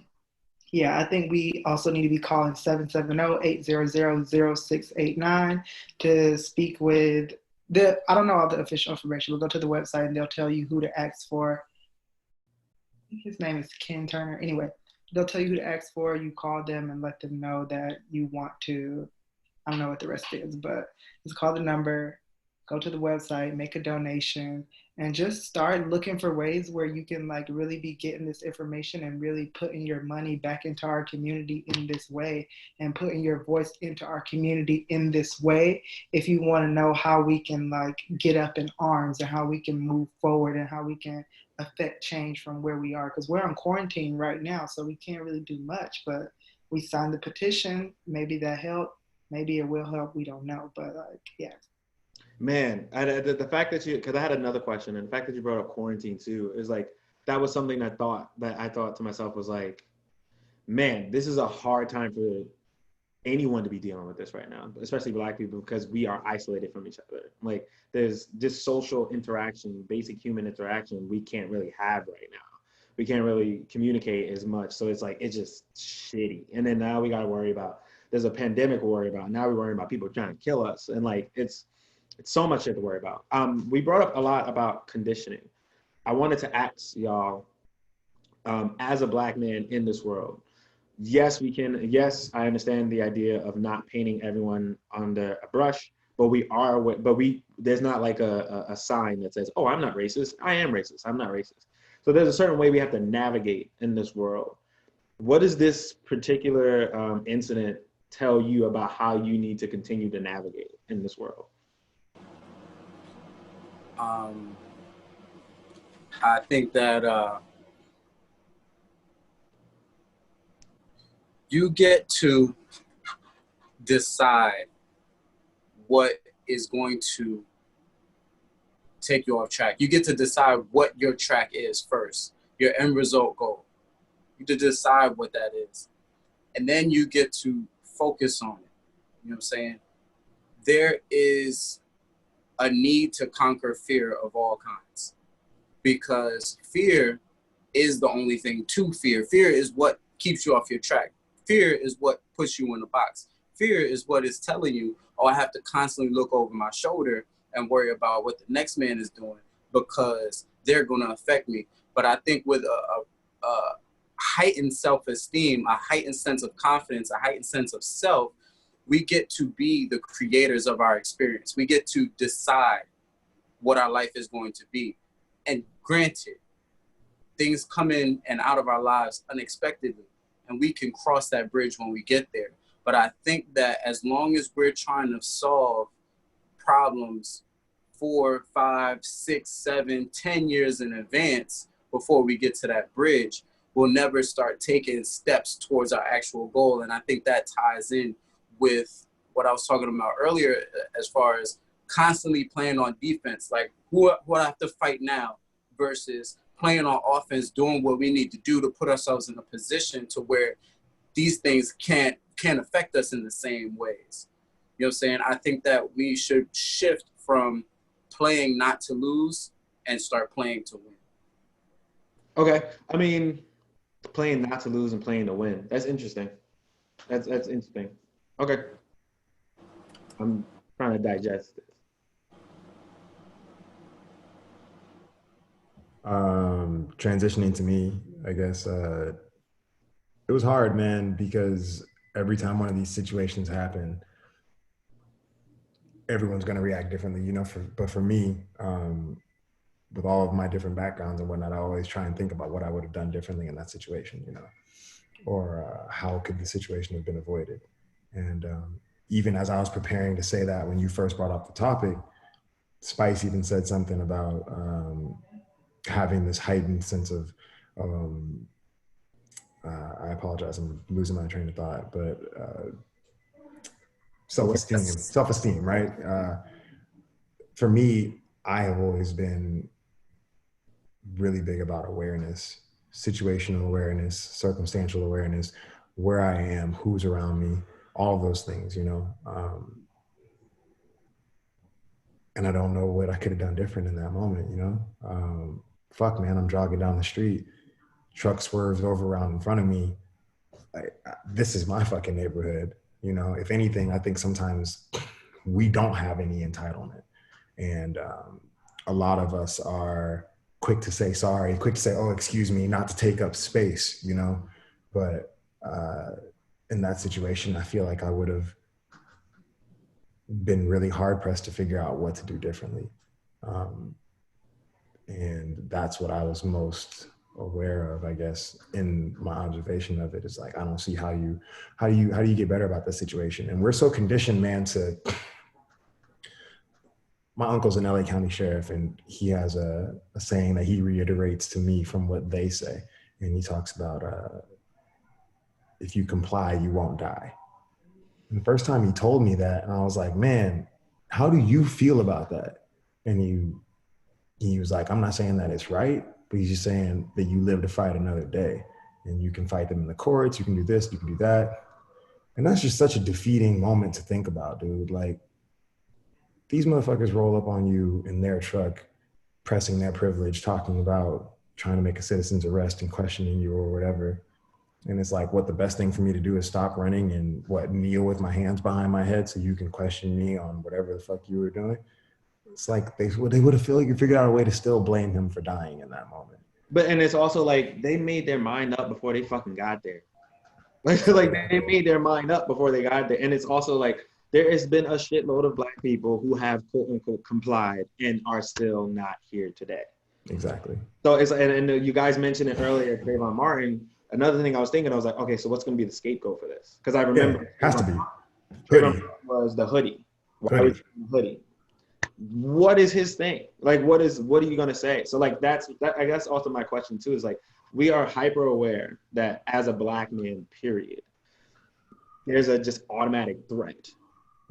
yeah, I think we also need to be calling 770-800-0689 to speak with I don't know all the official information. We'll go to the website and they'll tell you who to ask for. I think his name is Ken Turner. Anyway, they'll tell you who to ask for. You call them and let them know that you want to, I don't know what the rest is, but just call the number, go to the website, make a donation, and just start looking for ways where you can like really be getting this information and really putting your money back into our community in this way and putting your voice into our community in this way. If you want to know how we can like get up in arms and how we can move forward and how we can affect change from where we are, because we're on quarantine right now, so we can't really do much, but we signed the petition. Maybe that helped. Maybe it will help. We don't know, but yeah. Man, the fact that because I had another question, and the fact that you brought up quarantine too is like, that was something I thought to myself was like, man, this is a hard time for anyone to be dealing with this right now, especially Black people, because we are isolated from each other. Like there's this social interaction, basic human interaction we can't really have right now. We can't really communicate as much. So it's like, it's just shitty. And then now we got to worry about, there's a pandemic to worry about. Now we're worrying about people trying to kill us. And like, it's so much shit to worry about. We brought up a lot about conditioning. I wanted to ask y'all, as a Black man in this world, yes, I understand the idea of not painting everyone under a brush, but there's not like a sign that says, oh, I'm not racist. I am racist. I'm not racist. So there's a certain way we have to navigate in this world. What does this particular incident tell you about how you need to continue to navigate in this world? I think that you get to decide what is going to take you off track. You get to decide what your track is first, your end result goal. You get to decide what that is. And then you get to focus on it. You know what I'm saying? There is a need to conquer fear of all kinds, because fear is the only thing to fear. Fear is what keeps you off your track. Fear is what puts you in a box. Fear is what is telling you, oh, I have to constantly look over my shoulder and worry about what the next man is doing because they're going to affect me. But I think with a heightened self-esteem, a heightened sense of confidence, a heightened sense of self, we get to be the creators of our experience. We get to decide what our life is going to be. And granted, things come in and out of our lives unexpectedly, and we can cross that bridge when we get there. But I think that as long as we're trying to solve problems 4, 5, 6, 7, 10 years in advance before we get to that bridge, we'll never start taking steps towards our actual goal. And I think that ties in with what I was talking about earlier, as far as constantly playing on defense, like who I have to fight now, versus playing on offense, doing what we need to do to put ourselves in a position to where these things can't affect us in the same ways. You know what I'm saying? I think that we should shift from playing not to lose and start playing to win. Okay. I mean, playing not to lose and playing to win. That's interesting. That's interesting. Okay. I'm trying to digest this. Transitioning to me, I guess, it was hard, man, because every time one of these situations happen, everyone's going to react differently, you know, but for me, with all of my different backgrounds and whatnot, I always try and think about what I would have done differently in that situation, you know, or how could the situation have been avoided. And even as I was preparing to say that, when you first brought up the topic, Spice even said something about having this heightened sense of, I apologize, I'm losing my train of thought, but self-esteem, right? For me, I have always been really big about awareness, situational awareness, circumstantial awareness, where I am, who's around me, all of those things, you know. And I don't know what I could have done different in that moment, you know. Fuck, man, I'm jogging down the street, truck swerves over around in front of me. This is my fucking neighborhood, you know. If anything, I think sometimes we don't have any entitlement, and a lot of us are quick to say sorry, quick to say, oh, excuse me, not to take up space, you know. But in that situation, I feel like I would have been really hard pressed to figure out what to do differently. And that's what I was most aware of, I guess, in my observation of it. Is like, I don't see how do you get better about this situation? And we're so conditioned, man, to, my uncle's an LA County sheriff, and he has a saying that he reiterates to me from what they say. And he talks about, if you comply, you won't die. And the first time he told me that, and I was like, man, how do you feel about that? And he was like, I'm not saying that it's right, but he's just saying that you live to fight another day, and you can fight them in the courts, you can do this, you can do that. And that's just such a defeating moment to think about, dude. Like, these motherfuckers roll up on you in their truck, pressing their privilege, talking about trying to make a citizen's arrest and questioning you or whatever. And it's like, what, the best thing for me to do is stop running and kneel with my hands behind my head so you can question me on whatever the fuck you were doing. It's like they would have figured out a way to still blame him for dying in that moment. But, and it's also like, they made their mind up before they fucking got there. Like they made their mind up before they got there. And it's also like, there has been a shitload of Black people who have quote unquote complied and are still not here today. Exactly. So it's, and you guys mentioned it earlier, Trayvon Martin. Another thing I was thinking, I was like, okay, so what's going to be the scapegoat for this? Because I remember it has to be hoodie. Was the hoodie. Why was the hoodie? What is his thing? Like, what are you going to say? So like, that I guess also my question too is like, we are hyper aware that as a Black man, period, there's a just automatic threat.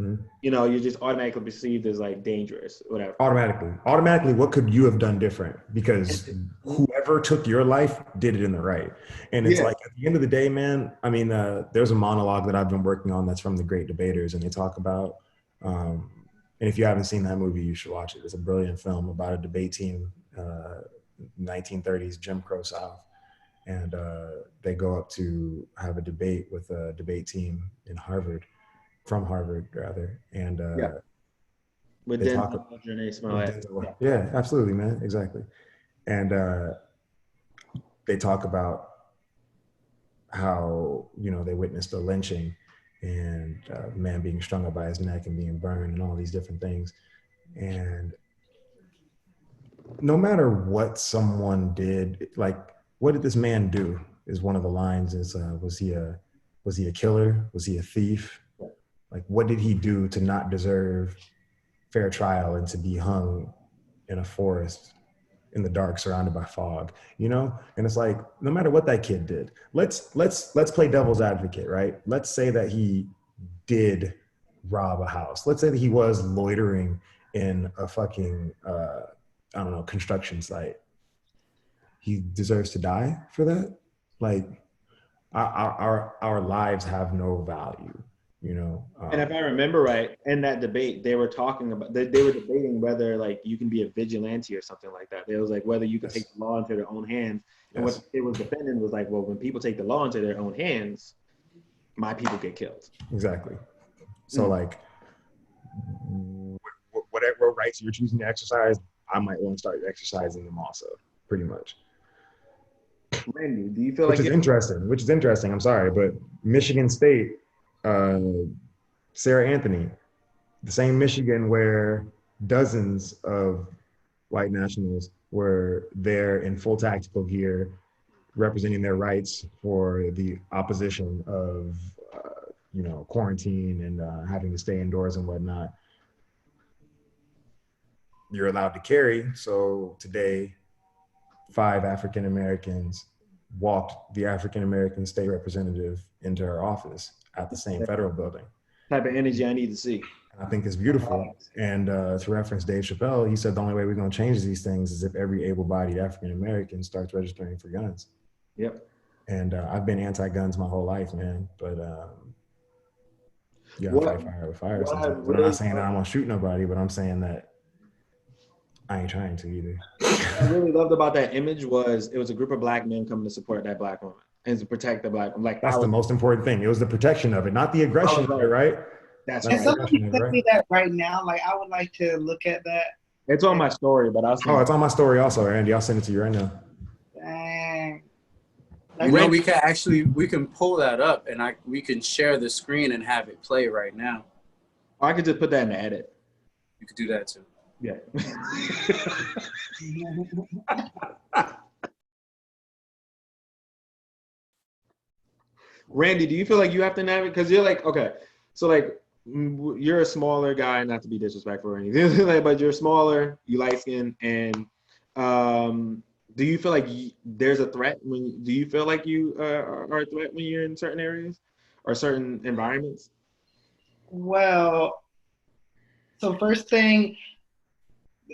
Mm-hmm. You know, you're just automatically perceived as like dangerous, whatever. Automatically, what could you have done different? Because whoever took your life did it in the right. And it's like, at the end of the day, man, I mean, there's a monologue that I've been working on that's from The Great Debaters, and they talk about, and if you haven't seen that movie, you should watch it. It's a brilliant film about a debate team, 1930s Jim Crow South. And they go up to have a debate with a debate team from Harvard rather. And with Denzel. Yeah, absolutely, man. Exactly. And they talk about how, you know, they witnessed a lynching and a man being strung up by his neck and being burned and all these different things. And no matter what someone did, like, what did this man do is one of the lines. Is was he a killer? Was he a thief? Like, what did he do to not deserve fair trial and to be hung in a forest in the dark surrounded by fog, you know? And it's like, no matter what that kid did, let's play devil's advocate, right? Let's say that he did rob a house. Let's say that he was loitering in a fucking, I don't know, construction site. He deserves to die for that? Like, our lives have no value. You know, and if I remember right, in that debate, they were talking about, they were debating whether like you can be a vigilante or something like that. It was like whether you could take the law into their own hands. And what it was defending was like, well, when people take the law into their own hands, my people get killed. Exactly. So like, whatever rights you're choosing to exercise, I might want to start exercising them also, pretty much. Randy, do you feel which is interesting. I'm sorry, but Michigan State. Sarah Anthony, the same Michigan where dozens of white nationals were there in full tactical gear, representing their rights for the opposition of, you know, quarantine and having to stay indoors and whatnot. You're allowed to carry. So today, 5 African Americans walked the African American state representative into her office at the same federal building. Type of energy I need to see. I think it's beautiful. And to reference Dave Chappelle, he said the only way we're going to change these things is if every able-bodied African American starts registering for guns. Yep. And I've been anti-guns my whole life, man. But you gotta fight fire with fire sometimes. I'm not saying that I'm gonna shoot nobody, but I'm saying that I ain't trying to either. What I really loved about that image was it was a group of black men coming to support that black woman and to protect the black woman. Like that's the most important thing. It was the protection of it, not the aggression of it, right? That's Can right. somebody send me that right now? Like, I would like to look at that. It's on my story, but I'll send it's on my story also, Andy. I'll send it to you right now. Dang. You know, we can pull that up and we can share the screen and have it play right now. Or I could just put that in the edit. You could do that too. Yeah. Randy, do you feel like you have to navigate? Because you're like, okay, so like you're a smaller guy, not to be disrespectful or anything, but you're smaller, you light skin, and do you feel like there's a threat do you feel like you are a threat when you're in certain areas or certain environments? Well, so first thing,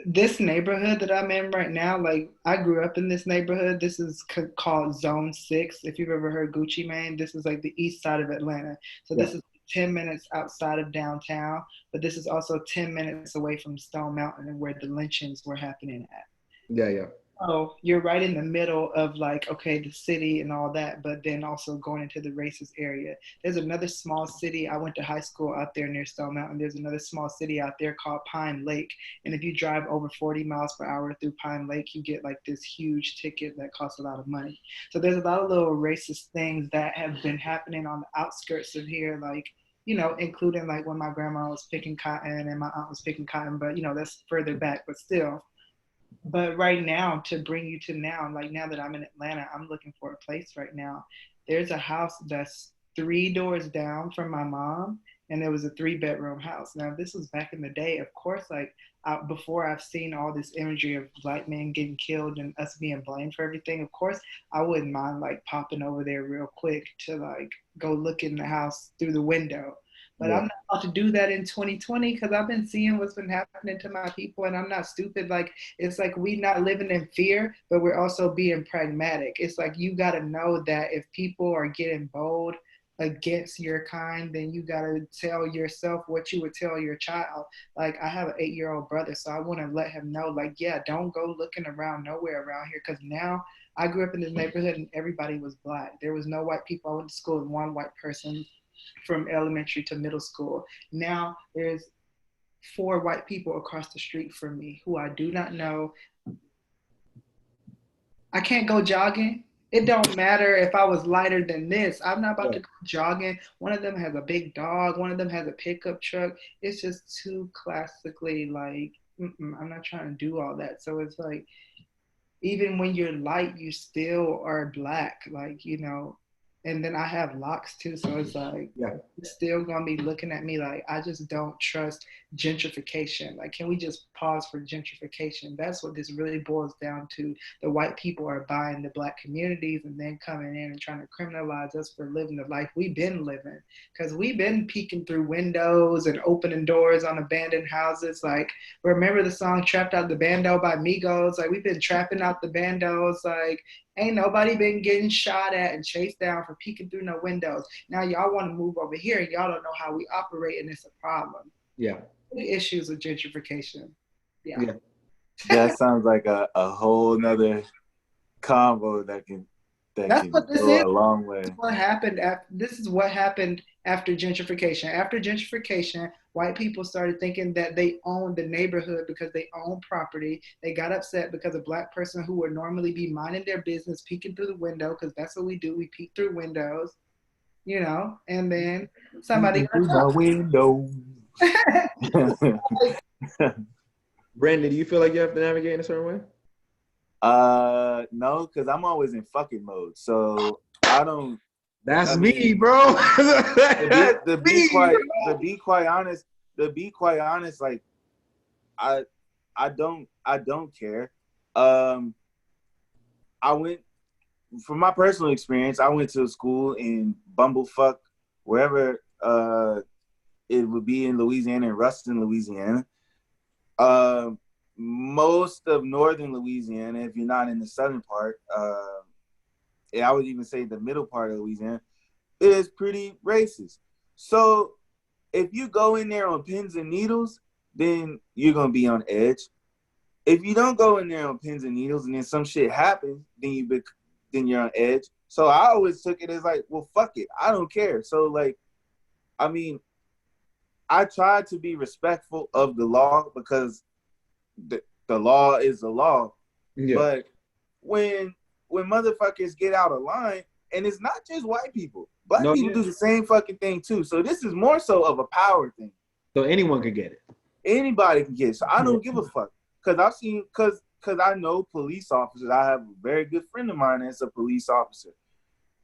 this neighborhood that I'm in right now, like I grew up in this neighborhood. This is called Zone 6. If you've ever heard Gucci Mane, this is like the east side of Atlanta. So this is 10 minutes outside of downtown, but this is also 10 minutes away from Stone Mountain and where the lynchings were happening at. Yeah. So you're right in the middle of like, okay, the city and all that, but then also going into the racist area. There's another small city. I went to high school out there near Stone Mountain. There's another small city out there called Pine Lake. And if you drive over 40 miles per hour through Pine Lake, you get like this huge ticket that costs a lot of money. So there's a lot of little racist things that have been happening on the outskirts of here, like, you know, including like when my grandma was picking cotton and my aunt was picking cotton, but you know, that's further back, but still. But right now, to bring you to now, like now that I'm in Atlanta, I'm looking for a place right now. There's a house that's 3 doors down from my mom, and there was a 3-bedroom house. Now, this was back in the day, of course, like before I've seen all this imagery of black men getting killed and us being blamed for everything, of course, I wouldn't mind like popping over there real quick to like go look in the house through the window. But I'm not about to do that in 2020 because I've been seeing what's been happening to my people, and I'm not stupid. Like, it's like we not living in fear, but we're also being pragmatic. It's like you got to know that if people are getting bold against your kind, then you got to tell yourself what you would tell your child. Like, I have an 8-year-old brother, so I want to let him know, like, yeah, don't go looking around nowhere around here because now I grew up in this neighborhood and everybody was black. There was no white people. I went to school with one white person from elementary to middle school. Now there's 4 white people across the street from me who I do not know. I can't go jogging. It don't matter if I was lighter than this. I'm not about to go jogging. One of them has a big dog. One of them has a pickup truck. It's just too classically like, I'm not trying to do all that. So it's like, even when you're light, you still are black. Like, you know, and then I have locks too, so it's like, you're still gonna be looking at me like, I just don't trust gentrification. Like, can we just pause for gentrification? That's what this really boils down to. The white people are buying the black communities and then coming in and trying to criminalize us for living the life we've been living. Because we've been peeking through windows and opening doors on abandoned houses. Like, remember the song Trapped Out the Bando by Migos? Like, we've been trapping out the bandos. Like, ain't nobody been getting shot at and chased down for peeking through no windows. Now y'all want to move over here and y'all don't know how we operate, and it's a problem. Yeah. Big issues with gentrification. Yeah. That sounds like a whole nother combo that can go a long way. This is what happened after gentrification. After gentrification, white people started thinking that they owned the neighborhood because they own property. They got upset because a black person who would normally be minding their business, peeking through the window, because that's what we do. We peek through windows, you know, and then somebody through the window. Brandon, do you feel like you have to navigate in a certain way? No, because I'm always in fucking mode. So I don't. That's me, bro. To be quite honest, like I don't care. I went, from my personal experience, I went to a school in Bumblefuck, wherever it would be in Louisiana, in Ruston, Louisiana. Most of northern Louisiana, if you're not in the southern part, I would even say the middle part of Louisiana, is pretty racist. So if you go in there on pins and needles, then you're gonna be on edge. If you don't go in there on pins and needles and then some shit happens, then you're on edge. So I always took it as like, well, fuck it, I don't care. So like, I mean, I tried to be respectful of the law because the law is the law. Yeah. But when motherfuckers get out of line, and it's not just white people, black people do the same fucking thing too. So this is more so of a power thing. So anyone could get it. Anybody can get it. So I don't give a fuck. Cause I've seen, cause I know police officers. I have a very good friend of mine that's a police officer.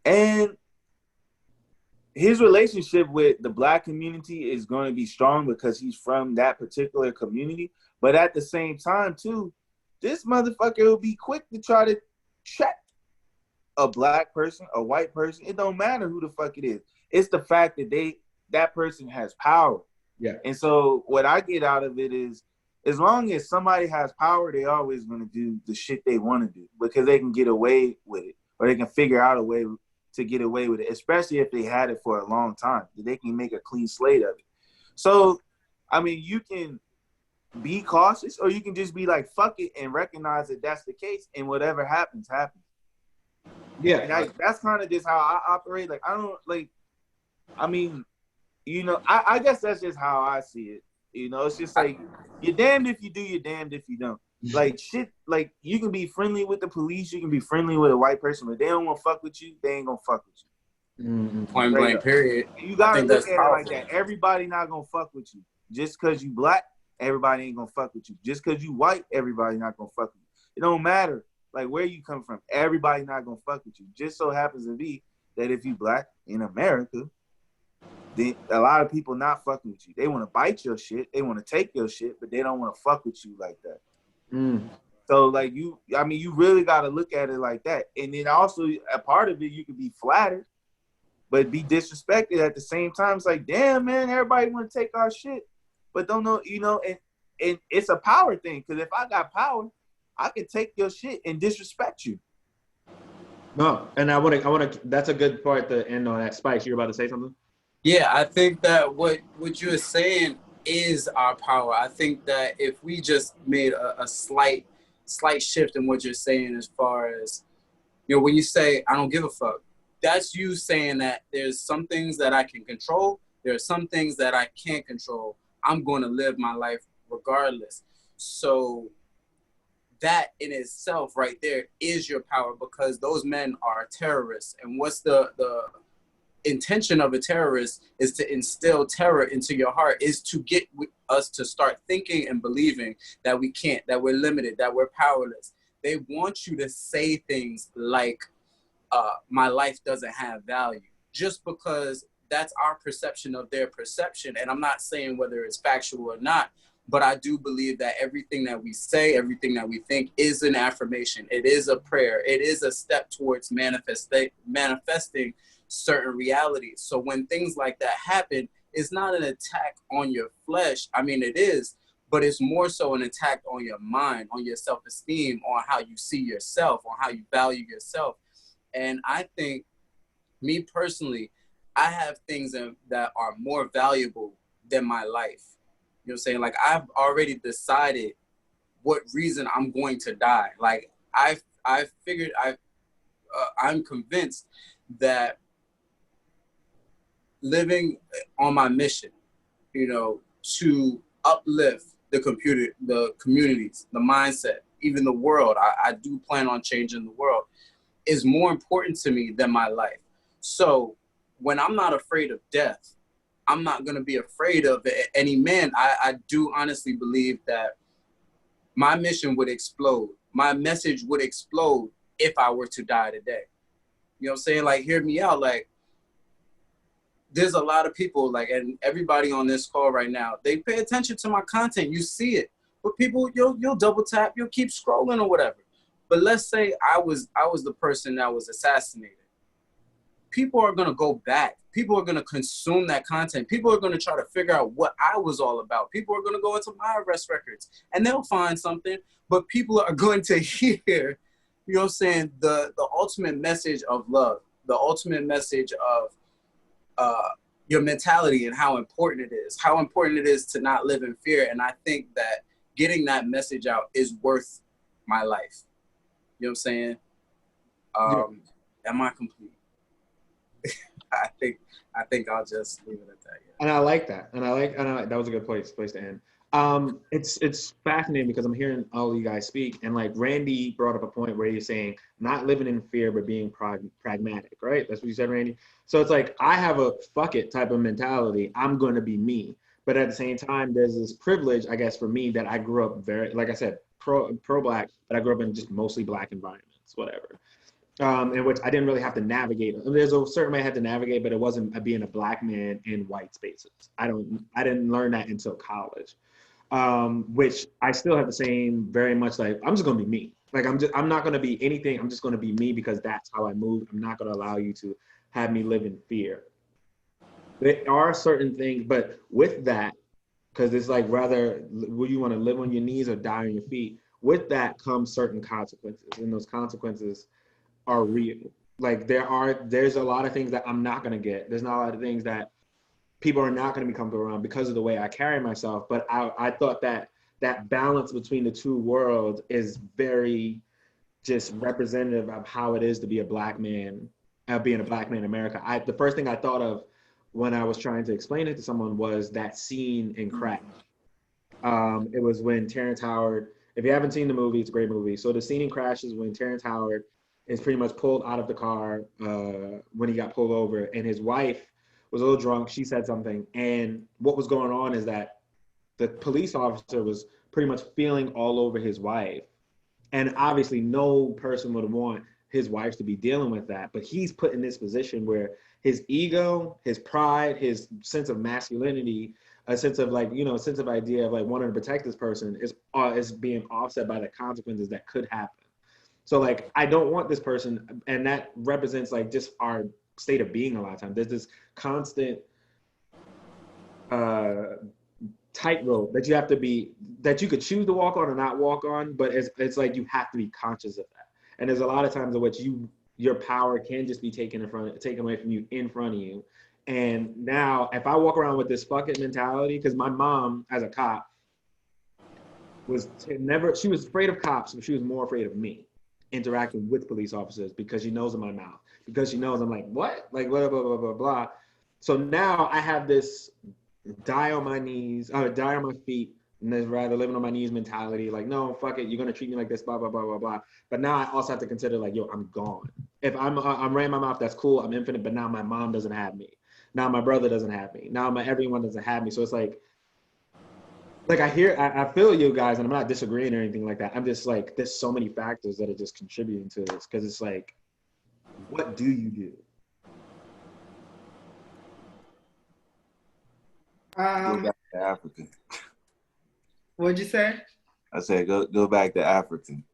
And his relationship with the black community is going to be strong because he's from that particular community. But at the same time, too, this motherfucker will be quick to try to check a black person, a white person. It don't matter who the fuck it is. It's the fact that that person has power. Yeah. And so what I get out of it is, as long as somebody has power, they always going to do the shit they want to do because they can get away with it, or they can figure out a way to get away with it, especially if they had it for a long time. They can make a clean slate of it. So, I mean, you can be cautious, or you can just be like, fuck it, and recognize that that's the case, and whatever happens, happens. Yeah. And that's kind of just how I operate. Like, I don't, like, I mean, you know, I guess that's just how I see it. You know, it's just like, you're damned if you do, you're damned if you don't. Like, shit, like, you can be friendly with the police, you can be friendly with a white person, but they don't want to fuck with you, they ain't gonna fuck with you. Mm-hmm. Point blank, period. You gotta look at powerful. it like that. Everybody not gonna fuck with you. Just because you black, everybody ain't gonna fuck with you. Just because you white, everybody not gonna fuck with you. It don't matter, like, where you come from. Everybody not gonna fuck with you. Just so happens to be that if you black in America, then a lot of people not fucking with you. They want to bite your shit. They want to take your shit, but they don't want to fuck with you like that. Mm. So, like, you really got to look at it like that. And then also, a part of it, you can be flattered, but be disrespected at the same time. It's like, damn, man, everybody want to take our shit, but don't know, you know, and it's a power thing. Because if I got power, I can take your shit and disrespect you. No, and I want to. That's a good part to end on that. Spikes, you're about to say something? Yeah, I think that what you're saying is our power. I think that if we just made a slight shift in what you're saying, as far as, you know, when you say, I don't give a fuck, that's you saying that there's some things that I can control. There are some things that I can't control. I'm going to live my life regardless. So that in itself right there is your power, because those men are terrorists. And what's the intention of a terrorist is to instill terror into your heart, is to get us to start thinking and believing that we can't, that we're limited, that we're powerless. They want you to say things like, my life doesn't have value, just because that's our perception of their perception. And I'm not saying whether it's factual or not, but I do believe that everything that we say, everything that we think is an affirmation. It is a prayer. It is a step towards manifesting certain realities. So when things like that happen, it's not an attack on your flesh. I mean, it is, but it's more so an attack on your mind, on your self-esteem, on how you see yourself, on how you value yourself. And I think, me personally, I have things that are more valuable than my life. You know what I'm saying? Like, I've already decided what reason I'm going to die. Like, I figured, I'm convinced that living on my mission, you know, to uplift the communities, the mindset, even the world. I do plan on changing the world, is more important to me than my life. So when I'm not afraid of death, I'm not going to be afraid of any man. I do honestly believe that my mission would explode. My message would explode if I were to die today. You know what I'm saying? Like, hear me out. Like, there's a lot of people, like, and everybody on this call right now, they pay attention to my content. You see it. But people, you'll double tap, you'll keep scrolling or whatever. But let's say I was the person that was assassinated. People are gonna go back. People are gonna consume that content. People are gonna try to figure out what I was all about. People are gonna go into my arrest records and they'll find something. But people are going to hear, you know what I'm saying, the ultimate message of love, the ultimate message of your mentality and how important it is to not live in fear. And I think that getting that message out is worth my life. You know what I'm saying? Am I complete? I think I'll just leave it at that. Yeah. And I like that. And I like that was a good place to end. It's fascinating because I'm hearing all of you guys speak, and like Randy brought up a point where he's saying not living in fear but being pragmatic, right? That's what you said, Randy. So it's like I have a fuck it type of mentality. I'm going to be me, but at the same time, there's this privilege, I guess, for me that I grew up very, like I said, pro black, but I grew up in just mostly black environments, whatever. In which I didn't really have to navigate. There's a certain way I had to navigate, but it wasn't being a black man in white spaces. I didn't learn that until college. Which I still have the same, very much like, I'm just gonna be me. Like I'm not gonna be anything, I'm just gonna be me because that's how I move. I'm not gonna allow you to have me live in fear. There are certain things, but with that, because it's like rather, will you wanna live on your knees or die on your feet? With that comes certain consequences, and those consequences are real. Like there's a lot of things that I'm not gonna get. There's not a lot of things that people are not going to be comfortable around because of the way I carry myself. But I thought that balance between the two worlds is very just representative of how it is to be a black man, being a black man in America. The first thing I thought of when I was trying to explain it to someone was that scene in Crash. It was when Terrence Howard, if you haven't seen the movie, it's a great movie. So the scene in Crash is when Terrence Howard is pretty much pulled out of the car when he got pulled over, and his wife was a little drunk. She said something, and what was going on is that the police officer was pretty much feeling all over his wife, and obviously no person would want his wife to be dealing with that, but he's put in this position where his ego, his pride, his sense of masculinity, a sense of like, you know, a sense of idea of like wanting to protect this person is being offset by the consequences that could happen. So like, I don't want this person, and that represents like just our state of being a lot of times. There's this constant tightrope that you have to be, that you could choose to walk on or not walk on, but it's like you have to be conscious of that. And there's a lot of times in which your power can just be taken away from you in front of you. And now if I walk around with this fucking mentality, because my mom as a cop she was afraid of cops, but she was more afraid of me interacting with police officers because she knows in my mouth, because she knows I'm like, what? Like, blah, blah, blah, blah, blah. So now I have this die on my feet, and then rather living on my knees mentality. Like, no, fuck it, you're going to treat me like this, blah, blah, blah, blah, blah. But now I also have to consider like, yo, I'm gone. If I'm right in my mouth, that's cool, I'm infinite, but now my mom doesn't have me. Now my brother doesn't have me. Now everyone doesn't have me. So it's like I feel you guys, and I'm not disagreeing or anything like that. I'm just like, there's so many factors that are just contributing to this, because it's like, what do you do? Go back to African. What'd you say? I said go back to African.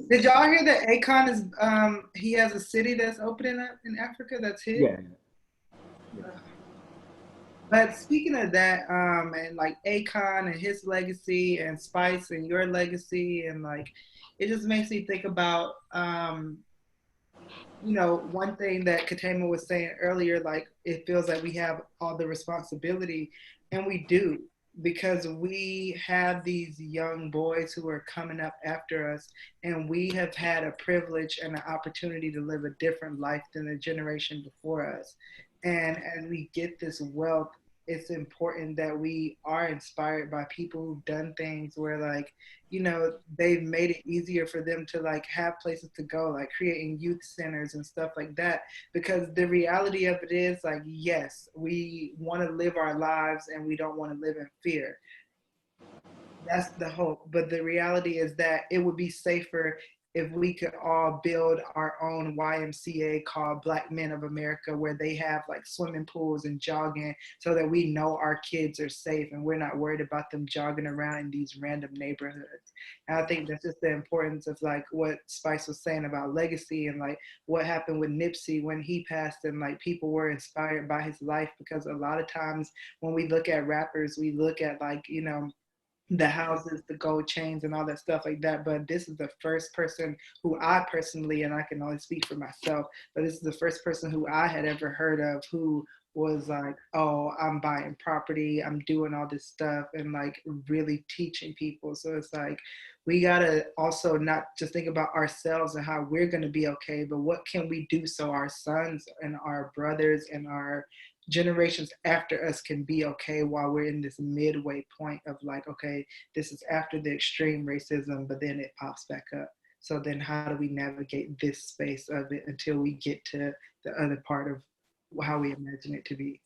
Did y'all hear that Akon is he has a city that's opening up in Africa that's his? Yeah. But speaking of that, and like Akon and his legacy, and Spice and your legacy, and like, it just makes me think about, you know, one thing that Katema was saying earlier, like, it feels like we have all the responsibility, and we do, because we have these young boys who are coming up after us, and we have had a privilege and an opportunity to live a different life than the generation before us. And as we get this wealth, it's important that we are inspired by people who've done things where, like, you know, they've made it easier for them to like have places to go, like creating youth centers and stuff like that. Because the reality of it is, like, yes, we want to live our lives and we don't want to live in fear. That's the hope. But the reality is that it would be safer if we could all build our own YMCA called Black Men of America, where they have like swimming pools and jogging, so that we know our kids are safe and we're not worried about them jogging around in these random neighborhoods. And I think that's just the importance of like what Spice was saying about legacy, and like what happened with Nipsey when he passed, and like people were inspired by his life, because a lot of times when we look at rappers, we look at like, you know, the houses, the gold chains, and all that stuff like that. But this is the first person who I personally, and I can only speak for myself, but this is the first person who I had ever heard of who was like, oh, I'm buying property, I'm doing all this stuff, and like really teaching people. So it's like, we gotta also not just think about ourselves and how we're gonna be okay, but what can we do so our sons and our brothers and our generations after us can be okay, while we're in this midway point of like, okay, this is after the extreme racism, but then it pops back up. So then how do we navigate this space of it until we get to the other part of how we imagine it to be?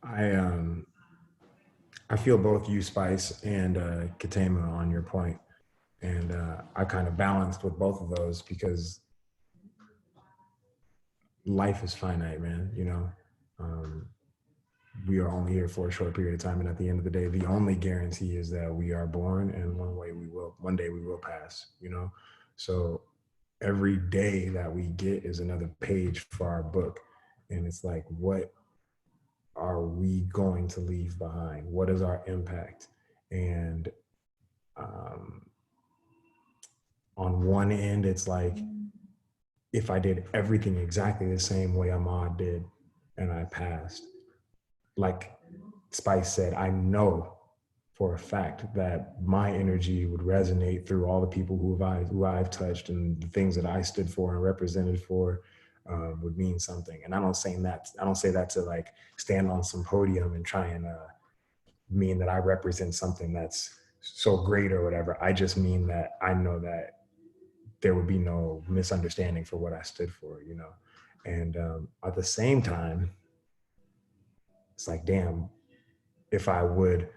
I I feel both you, Spice, and Katema on your point. And I kind of balanced with both of those because life is finite, man. You know, um, we are only here for a short period of time, and at the end of the day, the only guarantee is that we are born, and one day we will pass. You know, so every day that we get is another page for our book, and it's like, what are we going to leave behind? What is our impact? And um, on one end, it's like, if I did everything exactly the same way Ahmaud did and I passed, like Spice said, I know for a fact that my energy would resonate through all the people who I've touched, and the things that I stood for and represented for would mean something. And I don't say that to like stand on some podium and try and mean that I represent something that's so great or whatever. I just mean that I know that there would be no misunderstanding for what I stood for, you know? And at the same time, it's like, damn, if I would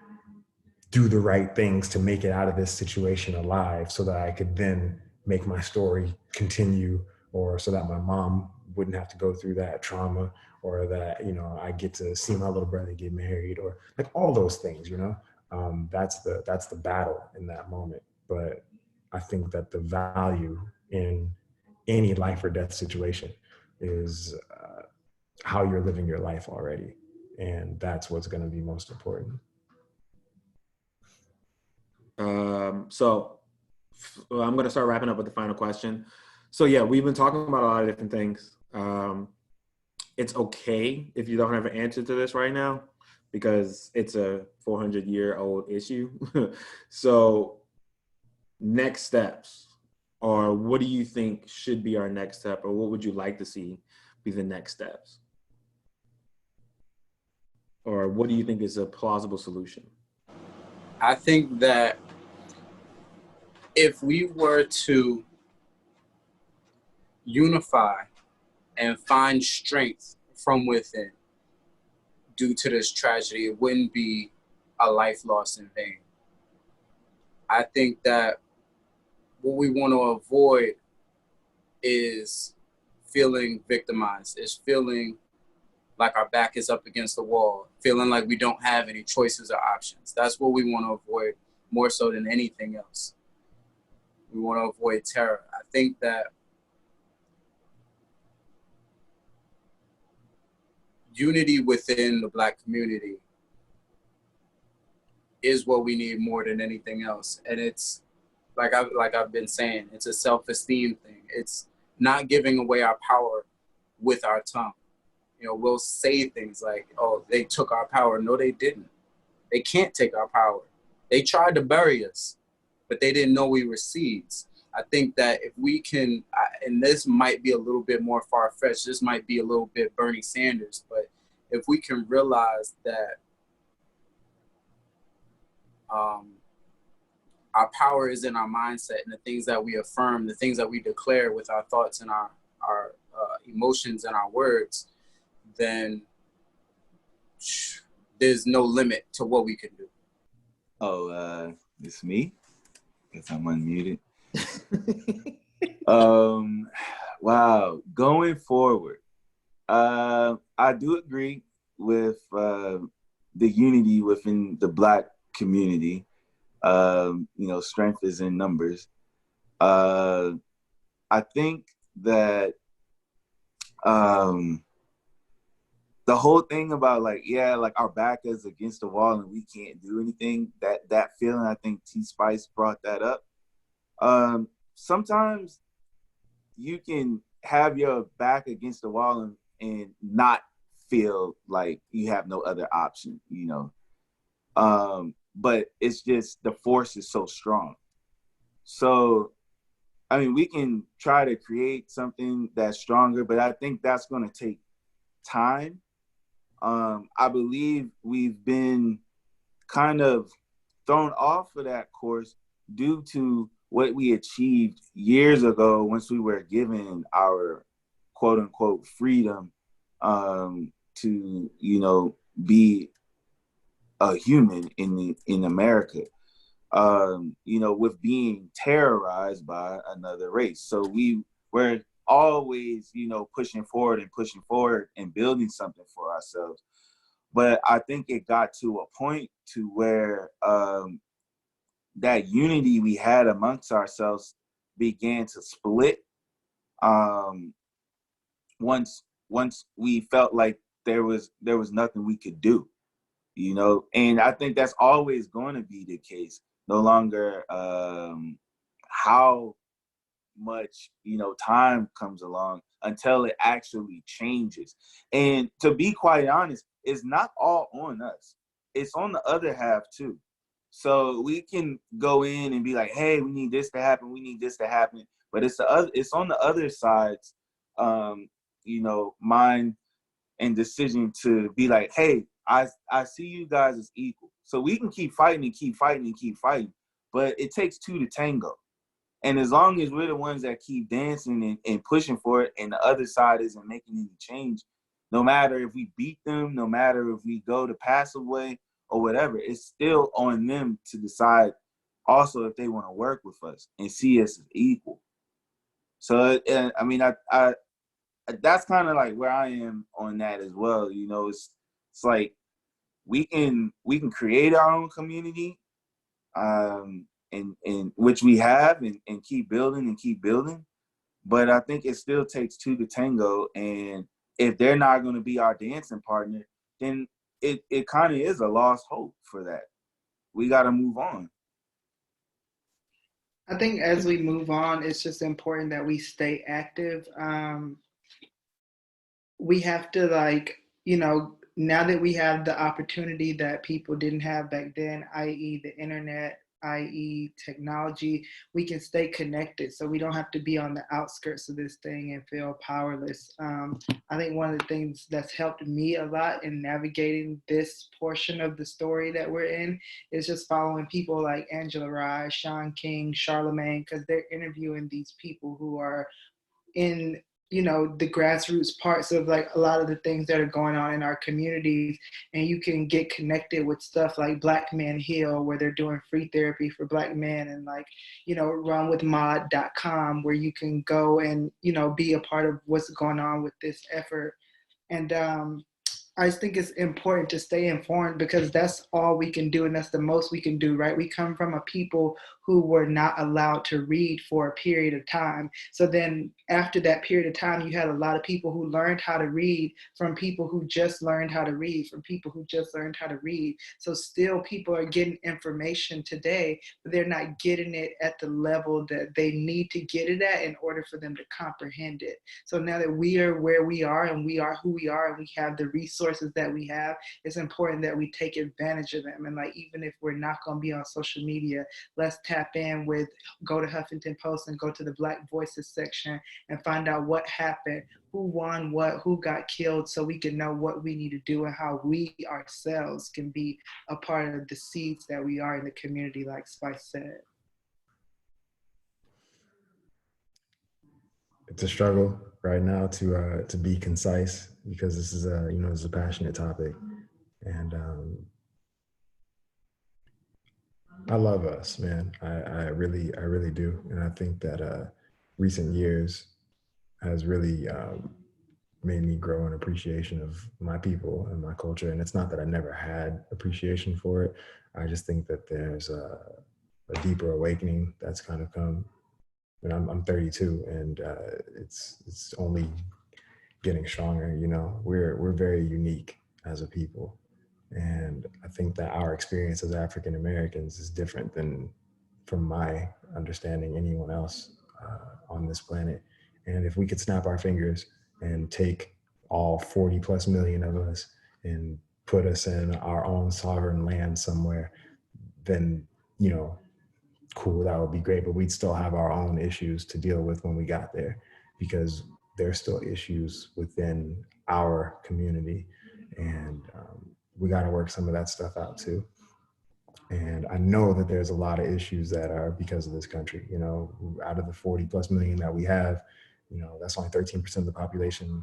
do the right things to make it out of this situation alive, so that I could then make my story continue, or so that my mom wouldn't have to go through that trauma, or that, you know, I get to see my little brother get married, or like all those things, you know. That's the battle in that moment. But I think that the value in any life or death situation is how you're living your life already, and that's what's going to be most important. So I'm going to start wrapping up with the final question. So yeah, we've been talking about a lot of different things. It's okay if you don't have an answer to this right now, because it's a 400-year-old issue. So next steps, or what do you think should be our next step, or what would you like to see be the next steps? Or what do you think is a plausible solution? I think that if we were to unify and find strength from within due to this tragedy, it wouldn't be a life lost in vain. I think that what we want to avoid is feeling victimized, is feeling like our back is up against the wall, feeling like we don't have any choices or options. That's what we want to avoid more so than anything else. We want to avoid terror. I think that unity within the Black community is what we need more than anything else. And it's like I've been saying, it's a self-esteem thing. It's not giving away our power with our tongue. You know, we'll say things like, oh, they took our power. No, they didn't. They can't take our power. They tried to bury us, but they didn't know we were seeds. I think that if we can, and this might be a little bit more far-fetched, this might be a little bit Bernie Sanders, but if we can realize that our power is in our mindset and the things that we affirm, the things that we declare with our thoughts and our emotions and our words, then there's no limit to what we can do. Oh, it's me. Guess I'm unmuted. Wow. Going forward, I do agree with the unity within the Black community. Strength is in numbers. I think that the whole thing about like our back is against the wall and we can't do anything, that feeling, I think T Spice brought that up. Sometimes you can have your back against the wall and not feel like you have no other option, but it's just the force is so strong. So I mean, we can try to create something that's stronger, but I think that's going to take time. I believe we've been kind of thrown off of that course due to what we achieved years ago once we were given our quote unquote freedom to, be a human in America. With being terrorized by another race. So we're always, pushing forward and building something for ourselves. But I think it got to a point to where that unity we had amongst ourselves began to split. Once we felt like there was nothing we could do, and I think that's always going to be the case. No longer how much time comes along until it actually changes. And to be quite honest, it's not all on us. It's on the other half too. So we can go in and be like, hey, we need this to happen, we need this to happen. But it's on the other side's mind and decision to be like, hey, I see you guys as equal. So we can keep fighting and keep fighting and keep fighting. But it takes two to tango. And as long as we're the ones that keep dancing and pushing for it, and the other side isn't making any change, no matter if we beat them, no matter if we go the passive way or whatever, it's still on them to decide also if they want to work with us and see us as equal. So, I mean, I that's kind of like where I am on that as well. It's like we can create our own community, and which we have, and keep building. But I think it still takes two to tango, and if they're not going to be our dancing partner, then it kind of is a lost hope for that. We got to move on. I think as we move on, it's just important that we stay active. We have to, like, now that we have the opportunity that people didn't have back then, i.e. the internet, i.e. technology, we can stay connected so we don't have to be on the outskirts of this thing and feel powerless. I think one of the things that's helped me a lot in navigating this portion of the story that we're in is just following people like Angela Rye, Sean King, Charlemagne, because they're interviewing these people who are in the grassroots parts of like a lot of the things that are going on in our communities, and you can get connected with stuff like Black Men Heal, where they're doing free therapy for Black men, and like runwithmod.com, where you can go and be a part of what's going on with this effort. And I just think it's important to stay informed, because that's all we can do, and that's the most we can do, right? We come from a people who were not allowed to read for a period of time. So then after that period of time, you had a lot of people who learned how to read from people who just learned how to read, from people who just learned how to read. So still people are getting information today, but they're not getting it at the level that they need to get it at in order for them to comprehend it. So now that we are where we are, and we are who we are, and we have the resources that we have, it's important that we take advantage of them. And like, even if we're not going to be on social media, let's tap in with, go to Huffington Post and go to the Black Voices section and find out what happened, who won what, who got killed, so we can know what we need to do and how we ourselves can be a part of the seeds that we are in the community, like Spice said. It's a struggle right now to be concise, because this is a passionate topic, And I love us, man. I really do. And I think that recent years has really made me grow an appreciation of my people and my culture. And it's not that I never had appreciation for it. I just think that there's a deeper awakening that's kind of come. And I'm 32, and it's only getting stronger. You know, we're very unique as a people, and I think that our experience as African Americans is different than, from my understanding, anyone else on this planet. And if we could snap our fingers and take all 40 plus million of us and put us in our own sovereign land somewhere, then, you know, cool, that would be great. But we'd still have our own issues to deal with when we got there, because there's still issues within our community. And we got to work some of that stuff out too. And I know that there's a lot of issues that are because of this country. You know, out of the 40 plus million that we have, you know, that's only 13% of the population,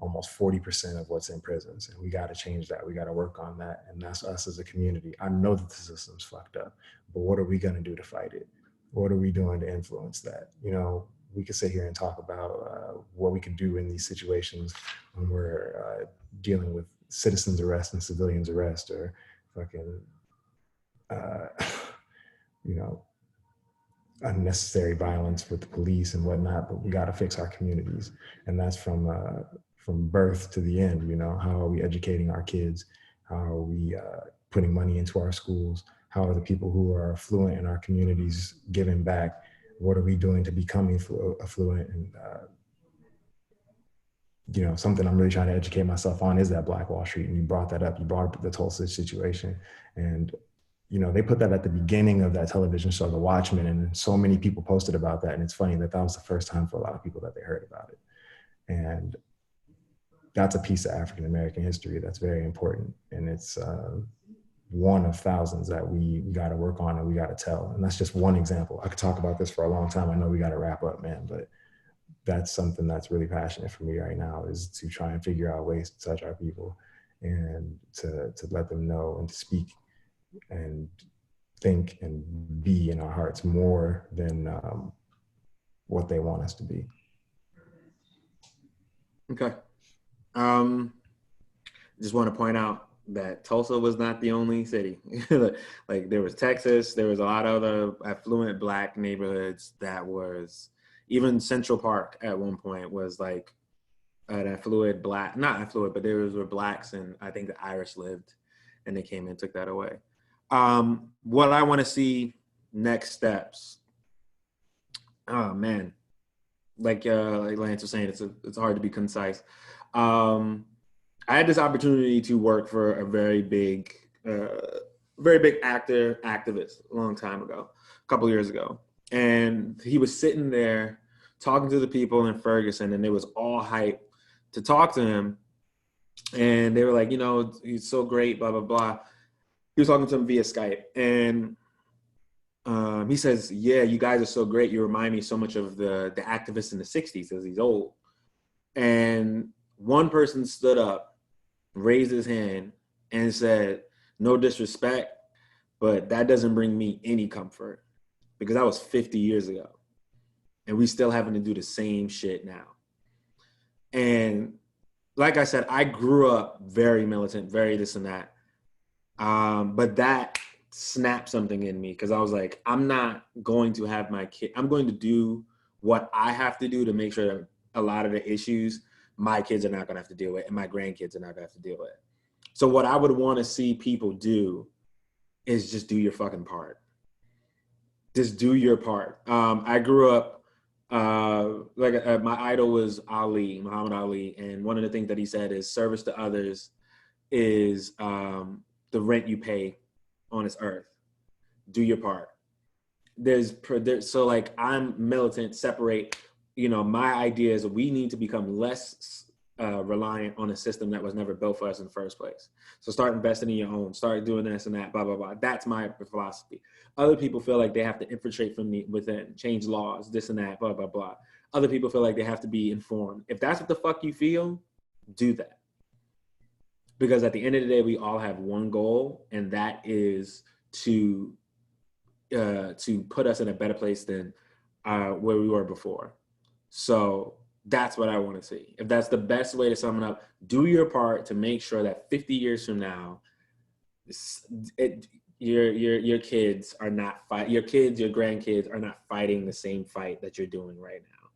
almost 40% of what's in prisons. And we got to change that. We got to work on that. And that's us as a community. I know that the system's fucked up, but what are we going to do to fight it? What are we doing to influence that? You know, we could sit here and talk about what we can do in these situations when we're dealing with citizens arrest and civilians arrest, or fucking, you know, unnecessary violence with the police and whatnot. But we got to fix our communities, and that's from birth to the end. You know, how are we educating our kids? How are we putting money into our schools? How are the people who are affluent in our communities giving back? What are we doing to become affluent? And you know, something I'm really trying to educate myself on is that Black Wall Street. And you brought that up. You brought up the Tulsa situation, and you know, they put that at the beginning of that television show, The Watchmen, and so many people posted about that. And it's funny that that was the first time for a lot of people that they heard about it. And that's a piece of African American history that's very important. And it's one of thousands that we got to work on and we got to tell. And that's just one example. I could talk about this for a long time. I know we got to wrap up, man, but that's something that's really passionate for me right now, is to try and figure out ways to touch our people and to let them know and to speak and think and be in our hearts more than what they want us to be. Okay. Just want to point out that Tulsa was not the only city. Like there was Texas, there was a lot of other affluent Black neighborhoods that was, even Central Park at one point was like an affluent Black, not affluent, but there were Blacks, and I think the Irish lived, and they came and took that away. What I want to see next steps. Oh man, like Lance was saying, it's hard to be concise. I had this opportunity to work for a very big activist a long time ago, a couple years ago. And he was sitting there talking to the people in Ferguson, and it was all hype to talk to him. And they were like, you know, he's so great, blah, blah, blah. He was talking to him via Skype. And he says, yeah, you guys are so great. You remind me so much of the activists in the 60s, because he's old. And one person stood up, raised his hand, and said, no disrespect, but that doesn't bring me any comfort, because that was 50 years ago. And we still having to do the same shit now. And like I said, I grew up very militant, very this and that. But that snapped something in me, because I was like, I'm not going to have my kid, I'm going to do what I have to do to make sure that a lot of the issues my kids are not going to have to deal with, and my grandkids are not going to have to deal with. So what I would want to see people do is just do your fucking part. Just do your part. I grew up, my idol was Ali, Muhammad Ali. And one of the things that he said is service to others is the rent you pay on this earth. Do your part. So like, I'm militant, separate. You know, my idea is we need to become less reliant on a system that was never built for us in the first place. So start investing in your own, start doing this and that, blah, blah, blah. That's my philosophy. Other people feel like they have to infiltrate from within, change laws, this and that, blah, blah, blah. Other people feel like they have to be informed. If that's what the fuck you feel, do that. because at the end of the day, we all have one goal, and that is to put us in a better place than where we were before. So that's what I want to see. If that's the best way to sum it up, do your part to make sure that 50 years from now, your kids are not your grandkids are not fighting the same fight that you're doing right now.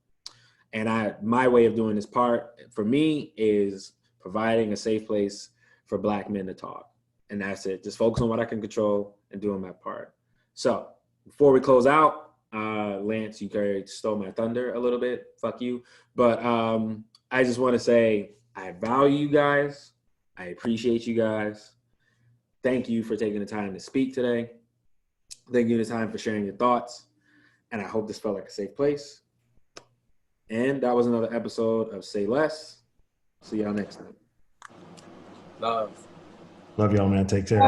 And my way of doing this part for me is providing a safe place for Black men to talk. And that's it. Just focus on what I can control and doing my part. So before we close out, Lance, you stole my thunder a little bit. Fuck you. But I just want to say I value you guys. I appreciate you guys. Thank you for taking the time to speak today. Thank you for the time for sharing your thoughts. And I hope this felt like a safe place. And that was another episode of Say Less. See y'all next time. Love. Love y'all, man. Take care.